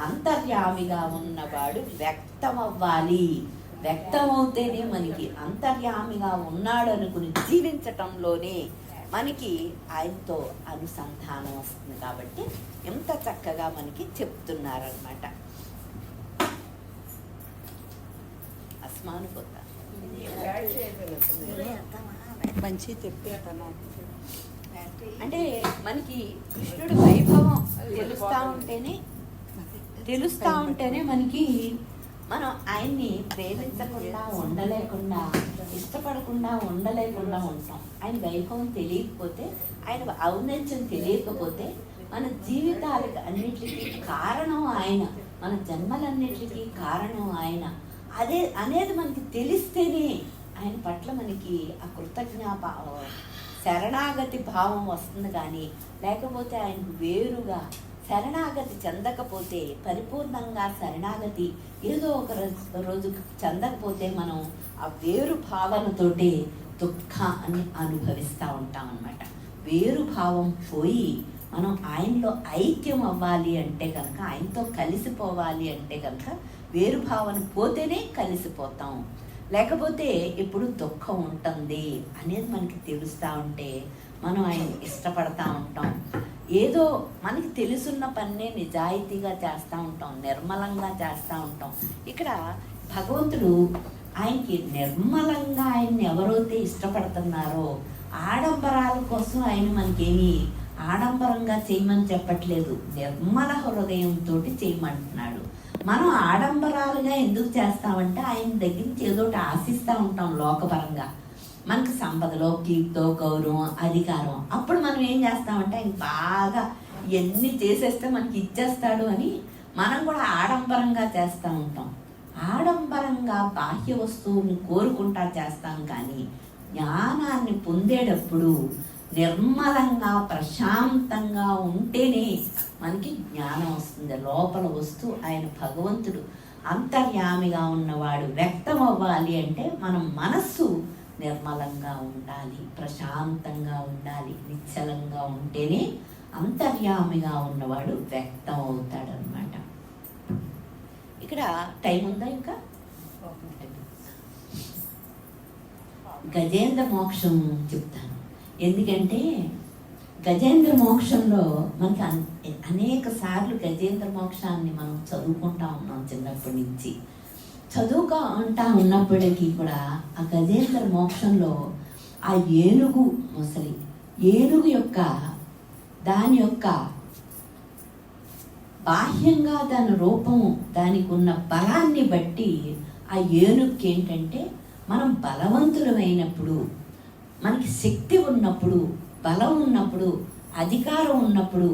అంతర్యామిగా ఉన్నవాడు వ్యక్తమవ్వాలి. వ్యక్తమవుతేనే మనకి అంతర్యామిగా ఉన్నాడు అనుకుని జీవించటంలోనే మనకి ఆయనతో అనుసంధానం వస్తుంది. కాబట్టి ఎంత చక్కగా మనకి చెప్తున్నారనమాట. అస్మాను పోతా మంచి చెప్పేస్తాను. అంటే మనకి కృష్ణుడి వైభవం తెలుస్తూ ఉంటేనే మనకి మనం ఆయన్ని ప్రేమించకుండా ఉండలేకుండా, ఇష్టపడకుండా ఉండలేకుండా ఉంటాం. ఆయన వైభవం తెలియకపోతే, ఆయన ఔన్నత్యం తెలియకపోతే మన జీవితాలకు అన్నిటికీ కారణం ఆయన, మన జన్మలన్నిటికీ కారణం ఆయన అనేది మనకి తెలిస్తేనే ఆయన పట్ల మనకి ఆ శరణాగతి భావం వస్తుంది. కానీ లేకపోతే ఆయనకు వేరుగా శరణాగతి చెందకపోతే, పరిపూర్ణంగా శరణాగతి ఏదో ఒక రోజు చెందకపోతే మనం ఆ వేరు భావనతోటే దుఃఖాన్ని అనుభవిస్తూ ఉంటాం అన్నమాట. వేరు భావం పోయి మనం ఆయనలో ఐక్యం అవ్వాలి అంటే కనుక, ఆయనతో కలిసిపోవాలి అంటే కనుక వేరు భావన పోతేనే కలిసిపోతాం. లేకపోతే ఇప్పుడు దుఃఖం ఉంటుంది అనేది మనకి తెలుస్తూ ఉంటే మనం ఆయన ఇష్టపడతా ఉంటాం. ఏదో మనకి తెలుసున్న పన్నే నిజాయితీగా చేస్తూ ఉంటాం, నిర్మలంగా చేస్తూ ఉంటాం. ఇక్కడ భగవంతుడు ఆయనకి నిర్మలంగా ఆయన్ని ఎవరైతే ఇష్టపడుతున్నారో, ఆడంబరాల కోసం ఆయన మనకేమి ఆడంబరంగా చేయమని చెప్పట్లేదు, నిర్మల హృదయంతో చేయమంటున్నాడు. మనం ఆడంబరాలుగా ఎందుకు చేస్తామంటే ఆయన దగ్గర నుంచి ఏదో ఒకటి ఆశిస్తూ ఉంటాం లోకపరంగా. మనకు సంపదలో కీర్తో గౌరవం అధికారం, అప్పుడు మనం ఏం చేస్తామంటే ఆయన బాగా ఇవన్నీ చేసేస్తే మనకి ఇచ్చేస్తాడు అని మనం కూడా ఆడంబరంగా చేస్తూ ఉంటాం. ఆడంబరంగా బాహ్య వస్తువుని కోరుకుంటా చేస్తాం. కానీ జ్ఞానాన్ని పొందేటప్పుడు నిర్మలంగా ప్రశాంతంగా ఉంటేనే మనకి జ్ఞానం వస్తుంది. లోపల వస్తూ ఆయన భగవంతుడు అంతర్యామిగా ఉన్నవాడు వ్యక్తం అవ్వాలి అంటే మనం మనస్సు నిర్మలంగా ఉండాలి, ప్రశాంతంగా ఉండాలి, నిశ్చలంగా ఉంటేనే అంతర్యామిగా ఉన్నవాడు వ్యక్తం అవుతాడు అనమాట. ఇక్కడ టైం ఉందా? ఇంకా గజేంద్ర మోక్షం చెప్తాను. ఎందుకంటే గజేంద్ర మోక్షంలో మనకి అనేక సార్లు గజేంద్ర మోక్షాన్ని మనం చదువుకుంటా ఉన్నాం చిన్నప్పటి నుంచి. చదువుకుంటా ఉన్నప్పటికీ కూడా ఆ గజేంద్ర మోక్షంలో ఆ ఏనుగు మొసలి, ఏనుగు యొక్క దాని యొక్క బాహ్యంగా దాని రూపము, దానికి ఉన్న బలాన్ని బట్టి ఆ ఏనుగుకి ఏంటంటే మనం బలవంతులమైనప్పుడు, మనకి శక్తి ఉన్నప్పుడు, బలం ఉన్నప్పుడు, అధికారం ఉన్నప్పుడు,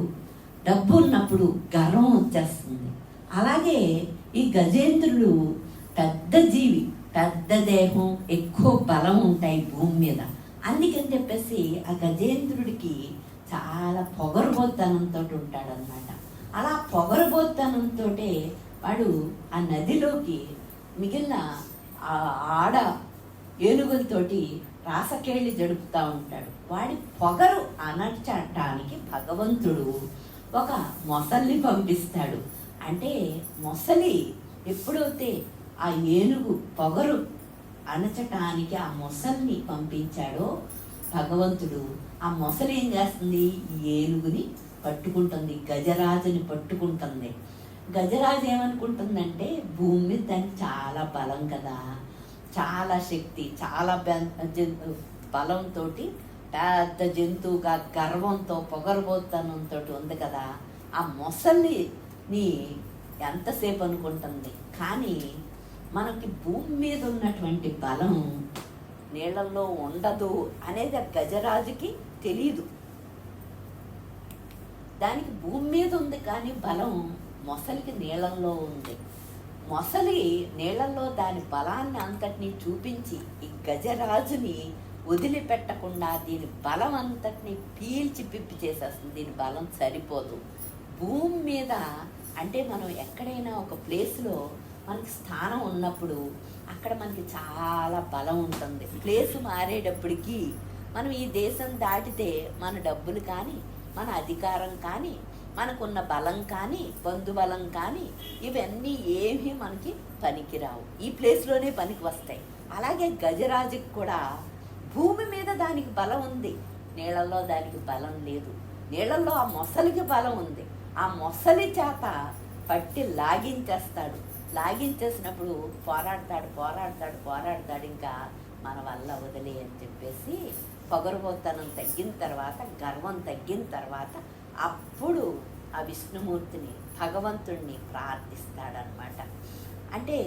డబ్బు ఉన్నప్పుడు గర్వం వచ్చేస్తుంది. అలాగే ఈ గజేంద్రుడు పెద్ద జీవి, పెద్ద దేహం, ఎక్కువ బలం ఉంటాయి భూమి మీద. అందుకని చెప్పేసి ఆ గజేంద్రుడికి చాలా పొగరుబోత్తనంతో ఉంటాడనమాట. అలా పొగరుబోత్తనంతో వాడు ఆ నదిలోకి మిగిలిన ఆడ ఏనుగులతోటి రాసకేళి జడుపుతూ ఉంటాడు. వాడి పొగరు అణచటానికి భగవంతుడు ఒక మొసలిని పంపిస్తాడు. అంటే మొసలి ఎప్పుడైతే ఆ ఏనుగు పొగరు అణచటానికి ఆ మొసలిని పంపించాడో భగవంతుడు, ఆ మొసలి ఏం చేస్తుంది? ఈ ఏనుగుని పట్టుకుంటుంది, గజరాజుని పట్టుకుంటుంది. గజరాజు ఏమనుకుంటుందంటే భూమి మీద దానికి చాలా బలం కదా, చాలా శక్తి, చాలా బలంతో, పెద్ద జంతువుగా గర్వంతో పొగరబోతనంతో ఉంది కదా, ఆ మొసలిని ఎంతసేపు అనుకుంటుంది. కానీ మనకి భూమి మీద ఉన్నటువంటి బలం నీళ్ళల్లో ఉండదు అనేది ఆ గజరాజుకి తెలియదు. దానికి భూమి మీద ఉంది కానీ బలం మొసలికి నీళ్ళల్లో ఉంది. మొసలి నీళ్ళల్లో దాని బలాన్ని అంతటినీ చూపించి ఈ గజరాజుని వదిలిపెట్టకుండా దీని బలం అంతటినీ పీల్చి పిప్పి చేసేస్తుంది. దీని బలం సరిపోదు, భూమి మీద అంటే మనం ఎక్కడైనా ఒక ప్లేస్లో మనకి స్థానం ఉన్నప్పుడు అక్కడ మనకి చాలా బలం ఉంటుంది. ప్లేస్ మారేటప్పటికి మనం ఈ దేశం దాటితే మన డబ్బులు కానీ, మన అధికారం కానీ, మనకున్న బలం కానీ, బంధుబలం కానీ ఇవన్నీ ఏమీ మనకి పనికిరావు. ఈ ప్లేస్లోనే పనికి వస్తాయి. అలాగే గజరాజుకి కూడా భూమి మీద దానికి బలం ఉంది, నీళ్ళల్లో దానికి బలం లేదు. నీళ్ళల్లో ఆ మొసలికి బలం ఉంది. ఆ మొసలి చేత పట్టి లాగించేస్తాడు. లాగించేసినప్పుడు పోరాడతాడు. ఇంకా మన వల్ల వదిలే అని చెప్పేసి పొగరుబోతనం తగ్గిన తర్వాత, గర్వం తగ్గిన తర్వాత అప్పుడు ఆ విష్ణుమూర్తిని, భగవంతుణ్ణి ప్రార్థిస్తాడనమాట. అంటే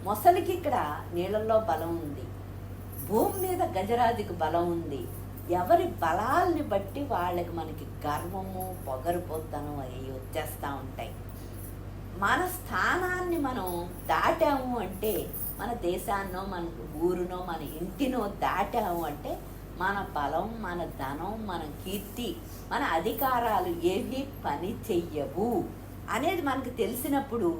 మొసలికి ఇక్కడ నీళ్ళల్లో బలం ఉంది, భూమి మీద గజరాజుకి బలం ఉంది. ఎవరి బలాల్ని బట్టి వాళ్ళకి మనకి గర్వము, పొగరుపోతనం అవి వచ్చేస్తూ ఉంటాయి. మన స్థానాన్ని మనం దాటాము అంటే, మన దేశాన్నో, మన ఊరునో, మన ఇంటినో దాటాము అంటే మన బలం, మన ధనం, మన కీర్తి, మన అధికారాలు ఏవి పని చెయ్యవు అనేది మనకు తెలిసినప్పుడు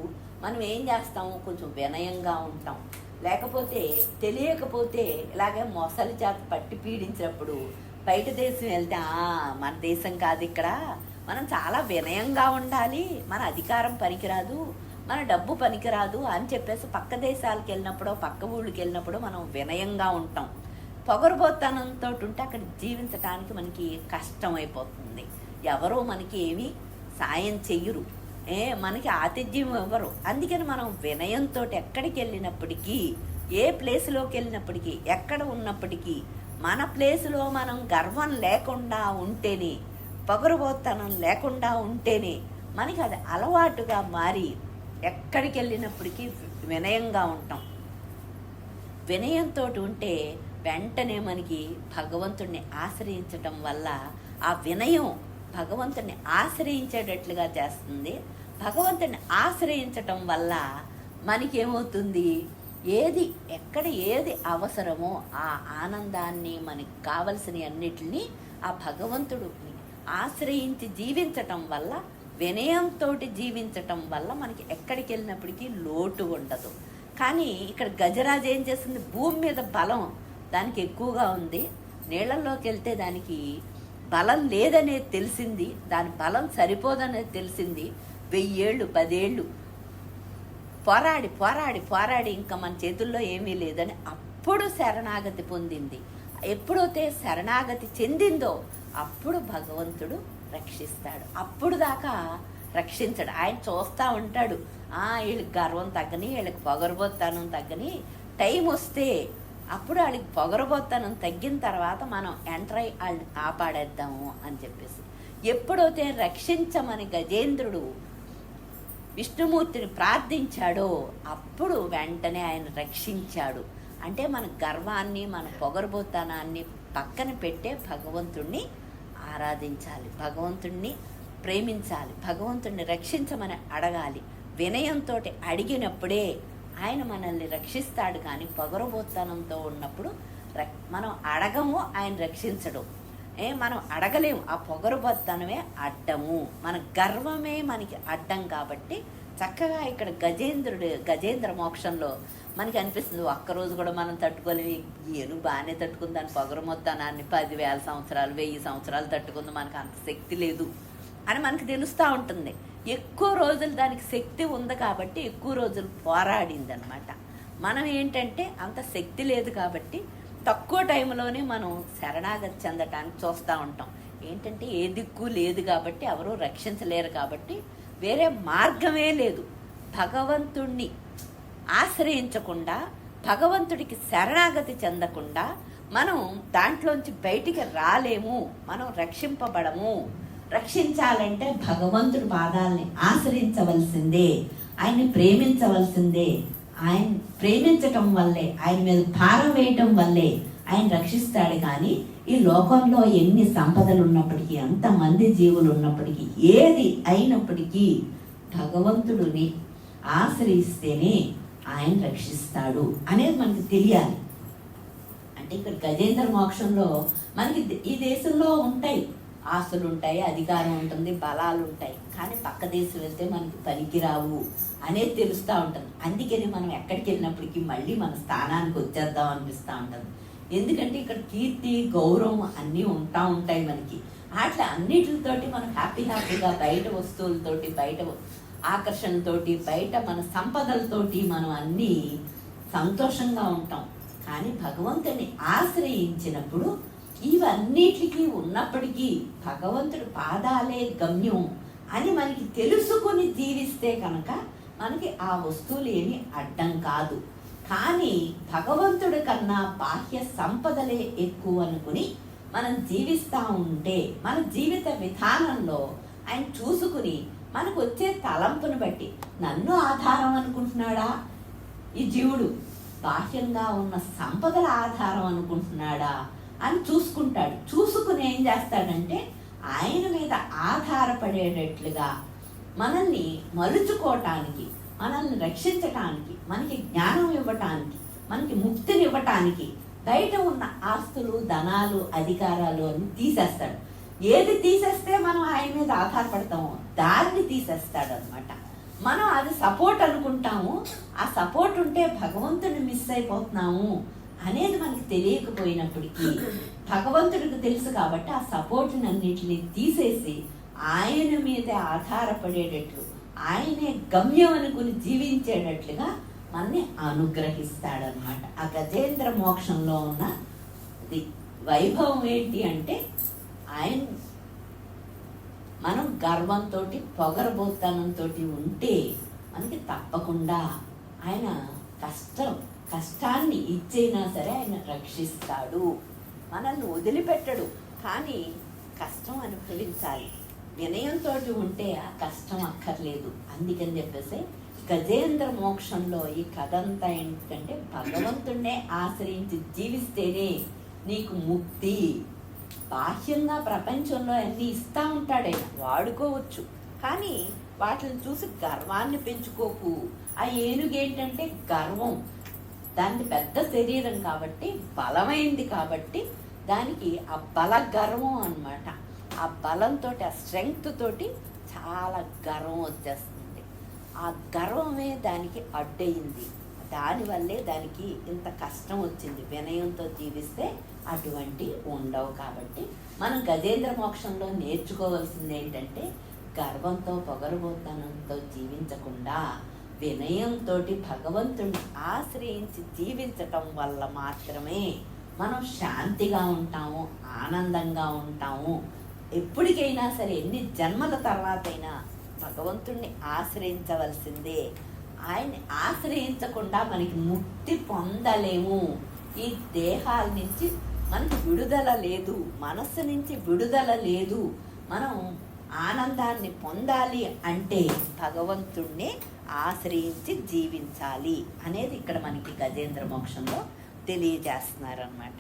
మనం ఏం చేస్తాము? కొంచెం వినయంగా ఉంటాం. లేకపోతే తెలియకపోతే ఇలాగే మొసలి చేత పట్టి పీడించినప్పుడు బయట దేశం వెళ్తే మన దేశం కాదు ఇక్కడ, మనం చాలా వినయంగా ఉండాలి, మన అధికారం పనికిరాదు, మన డబ్బు పనికిరాదు అని చెప్పేసి పక్క దేశాలకు వెళ్ళినప్పుడు, పక్క ఊళ్ళకి వెళ్ళినప్పుడు మనం వినయంగా ఉంటాం. పొగరుబోతనంతో ఉంటే అక్కడ జీవించడానికి మనకి కష్టమైపోతుంది. ఎవరో మనకి ఏమీ సాయం చెయ్యరు, మనకి ఆతిథ్యం ఇవ్వరు. అందుకని మనం వినయంతో ఎక్కడికి వెళ్ళినప్పటికీ, ఏ ప్లేస్లోకి వెళ్ళినప్పటికీ, ఎక్కడ ఉన్నప్పటికీ మన ప్లేస్లో మనం గర్వం లేకుండా ఉంటేనే, పొగరుబోతనం లేకుండా ఉంటేనే మనకి అది అలవాటుగా మారి ఎక్కడికి వెళ్ళినప్పటికీ వినయంగా ఉంటాం. వినయంతో ఉంటే వెంటనే మనకి భగవంతుడిని ఆశ్రయించటం వల్ల ఆ వినయం భగవంతుడిని ఆశ్రయించేటట్లుగా చేస్తుంది. భగవంతుడిని ఆశ్రయించటం వల్ల మనకేమవుతుంది? ఎక్కడ ఏది అవసరమో ఆ ఆనందాన్ని, మనకి కావలసిన అన్నిటిని ఆ భగవంతుడు ఆశ్రయించి జీవించటం వల్ల, వినయంతో జీవించటం వల్ల మనకి ఎక్కడికి వెళ్ళినప్పటికీ లోటు ఉండదు. కానీ ఇక్కడ గజరాజు ఏం చేస్తుంది? భూమి మీద బలం దానికి ఎక్కువగా ఉంది, నీళ్ళల్లోకి వెళ్తే దానికి బలం లేదనేది తెలిసింది, దాని బలం సరిపోదనేది తెలిసింది. 1000 ఏళ్ళు 10 ఏళ్ళు పోరాడి ఇంకా మన చేతుల్లో ఏమీ లేదని అప్పుడు శరణాగతి పొందింది. ఎప్పుడైతే శరణాగతి చెందిందో అప్పుడు భగవంతుడు రక్షిస్తాడు. అప్పుడు దాకా రక్షించడు. ఆయన చూస్తూ ఉంటాడు, వీళ్ళకి గర్వం తగ్గని, వీళ్ళకి పొగరబోత్తనం తగ్గని, టైం వస్తే అప్పుడు వాళ్ళకి పొగరబోత్తనం తగ్గిన తర్వాత మనం ఎంటర్ అయ్యి వాళ్ళని కాపాడేద్దాము అని చెప్పేసి. ఎప్పుడైతే రక్షించమని గజేంద్రుడు విష్ణుమూర్తిని ప్రార్థించాడో అప్పుడు వెంటనే ఆయన రక్షించాడు. అంటే మన గర్వాన్ని, మన పొగరబోతనాన్ని పక్కన పెట్టే భగవంతుణ్ణి ఆరాధించాలి, భగవంతుణ్ణి ప్రేమించాలి, భగవంతుణ్ణి రక్షించమని అడగాలి. వినయంతో అడిగినప్పుడే ఆయన మనల్ని రక్షిస్తాడు. కానీ పొగరబోతనంతో ఉన్నప్పుడు మనం అడగము, ఆయన రక్షించడు. మనం అడగలేము, ఆ పొగరుబోత్తనమే అడ్డము, మన గర్వమే మనకి అడ్డం. కాబట్టి చక్కగా ఇక్కడ గజేంద్ర మోక్షంలో మనకి అనిపిస్తుంది, ఒక్కరోజు కూడా మనం తట్టుకోలేము, ఏను బాగానే తట్టుకుంది, దాని పొగరుబోత్తనాన్ని 10,000 సంవత్సరాలు 1000 సంవత్సరాలు తట్టుకుంది, మనకు అంత శక్తి లేదు అని మనకు తెలుస్తూ ఉంటుంది. ఎక్కువ రోజులు దానికి శక్తి ఉంది కాబట్టి ఎక్కువ రోజులు పోరాడింది అనమాట. మనం ఏంటంటే అంత శక్తి లేదు కాబట్టి తక్కువ టైంలోనే మనం శరణాగతి చెందటానికి చూస్తూ ఉంటాం. ఏంటంటే ఏ దిక్కు లేదు కాబట్టి, ఎవరూ రక్షించలేరు కాబట్టి వేరే మార్గమే లేదు. భగవంతుణ్ణి ఆశ్రయించకుండా, భగవంతుడికి శరణాగతి చెందకుండా మనం దాంట్లోంచి బయటికి రాలేము, మనం రక్షింపబడము. రక్షించాలంటే భగవంతుడి పాదాలని ఆశ్రయించవలసిందే, ఆయన్ని ప్రేమించవలసిందే. ఆయన ప్రేమించటం వల్లే, ఆయన మీద భారం వేయటం వల్లే ఆయన రక్షిస్తాడు. కానీ ఈ లోకంలో ఎన్ని సంపదలు ఉన్నప్పటికీ, ఎంతమంది జీవులు ఉన్నప్పటికీ, ఏది అయినప్పటికీ భగవంతుడిని ఆశ్రయిస్తేనే ఆయన రక్షిస్తాడు అనేది మనకి తెలియాలి. అంటే ఇక్కడ గజేంద్ర మోక్షంలో మనకి ఈ దేశంలో ఉంటాయి, ఆస్తులు ఉంటాయి, అధికారం ఉంటుంది, బలాలు ఉంటాయి. కానీ పక్క దేశం వెళ్తే మనకి పనికిరావు అనేది తెలుస్తూ ఉంటుంది. అందుకని మనం ఎక్కడికి వెళ్ళినప్పటికీ మళ్ళీ మన స్థానానికి వచ్చేద్దాం అనిపిస్తూ ఉంటుంది. ఎందుకంటే ఇక్కడ కీర్తి గౌరవం అన్నీ ఉంటాయి మనకి. అట్లా అన్నిటితోటి మనం హ్యాపీగా బయట వస్తువులతోటి, బయట ఆకర్షణతోటి, బయట మన సంపదలతోటి మనం అన్నీ సంతోషంగా ఉంటాం. కానీ భగవంతుని ఆశ్రయించినప్పుడు ఇవన్నిటికీ ఉన్నప్పటికీ భగవంతుడి పాదాలే గమ్యం అని మనకి తెలుసుకొని జీవిస్తే కనుక మనకి ఆ వస్తువులు ఏమీ అడ్డం కాదు. కానీ భగవంతుడి కన్నా బాహ్య సంపదలే ఎక్కువ అనుకుని మనం జీవిస్తూ ఉంటే మన జీవిత విధానంలో ఆయన చూసుకుని మనకు వచ్చే తలంపును బట్టి నన్ను ఆధారం అనుకుంటున్నాడా ఈ జీవుడు, బాహ్యంగా ఉన్న సంపదల ఆధారం అనుకుంటున్నాడా అని చూసుకుంటాడు. చూసుకుని ఏం చేస్తాడంటే ఆయన మీద ఆధారపడేటట్లుగా మనల్ని మలుచుకోవటానికి, మనల్ని రక్షించటానికి, మనకి జ్ఞానం ఇవ్వటానికి, మనకి ముక్తిని ఇవ్వటానికి బయట ఉన్న ఆస్తులు, ధనాలు, అధికారాలు అని తీసేస్తాడు. ఏది తీసేస్తే మనం ఆయన మీద ఆధారపడతామో దాన్ని తీసేస్తాడు అనమాట. మనం అది సపోర్ట్ అనుకుంటాము. ఆ సపోర్ట్ ఉంటే భగవంతుని మిస్ అయిపోతున్నాము అనేది మనకి తెలియకపోయినప్పటికీ భగవంతుడికి తెలుసు కాబట్టి ఆ సపోర్ట్ని అన్నిటిని తీసేసి ఆయన మీదే ఆధారపడేటట్లు, ఆయనే గమ్యం అనుకుని జీవించేటట్లుగా మనని అనుగ్రహిస్తాడనమాట. ఆ గజేంద్ర మోక్షంలో ఉన్న వైభవం ఏంటి అంటే ఆయన మనం గర్వంతో, పొగరబోతనంతో ఉంటే మనకి తప్పకుండా ఆయన కష్టాన్ని ఇచ్చైనా సరే ఆయన రక్షిస్తాడు, మనల్ని వదిలిపెట్టడు. కానీ కష్టం అనుభవించాలి. వినయంతో ఉంటే ఆ కష్టం అక్కర్లేదు. అందుకని చెప్పేసి గజేంద్ర మోక్షంలో ఈ కథ అంతా ఏంటంటే భగవంతుడినే ఆశ్రయించి జీవిస్తేనే నీకు ముక్తి. బాహ్యంగా ప్రపంచంలో అన్నీ ఇస్తూ ఉంటాడే, వాడుకోవచ్చు. కానీ వాటిని చూసి గర్వాన్ని పెంచుకోకు. ఆ ఏనుగు ఏంటంటే గర్వం, దానికి పెద్ద శరీరం కాబట్టి, బలమైంది కాబట్టి దానికి ఆ బల గర్వం అన్నమాట. ఆ బలంతో, ఆ స్ట్రెంగ్త్ తోటి చాలా గర్వం వచ్చేస్తుంది. ఆ గర్వమే దానికి అడ్డయింది. దానివల్లే దానికి ఇంత కష్టం వచ్చింది. వినయంతో జీవిస్తే అటువంటి ఉండవు. కాబట్టి మనం గజేంద్ర మోక్షంలో నేర్చుకోవాల్సింది ఏంటంటే గర్వంతో, పొగరుబోతనంతో జీవించకుండా వినయంతో భగవంతుడిని ఆశ్రయించి జీవించటం వల్ల మాత్రమే మనం శాంతిగా ఉంటాము, ఆనందంగా ఉంటాము. ఎప్పటికైనా సరే, ఎన్ని జన్మల తర్వాత అయినా భగవంతుడిని ఆశ్రయించవలసిందే. ఆయన్ని ఆశ్రయించకుండా మనకి ముక్తి పొందలేము. ఈ దేహాల నుంచి మనకి విడుదల లేదు, మనస్సు నుంచి విడుదల లేదు. మనం ఆనందాన్ని పొందాలి అంటే భగవంతుణ్ణి ఆశ్రయించి జీవించాలి అనేది ఇక్కడ మనకి గజేంద్ర మోక్షంలో తెలియజేస్తున్నారన్నమాట.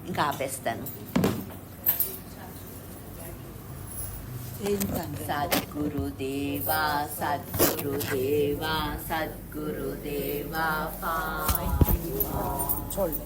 ఇంకా ఆపేస్తాను. సద్గురుదేవా సద్గురుదేవా సద్గురుదేవా చూడండి.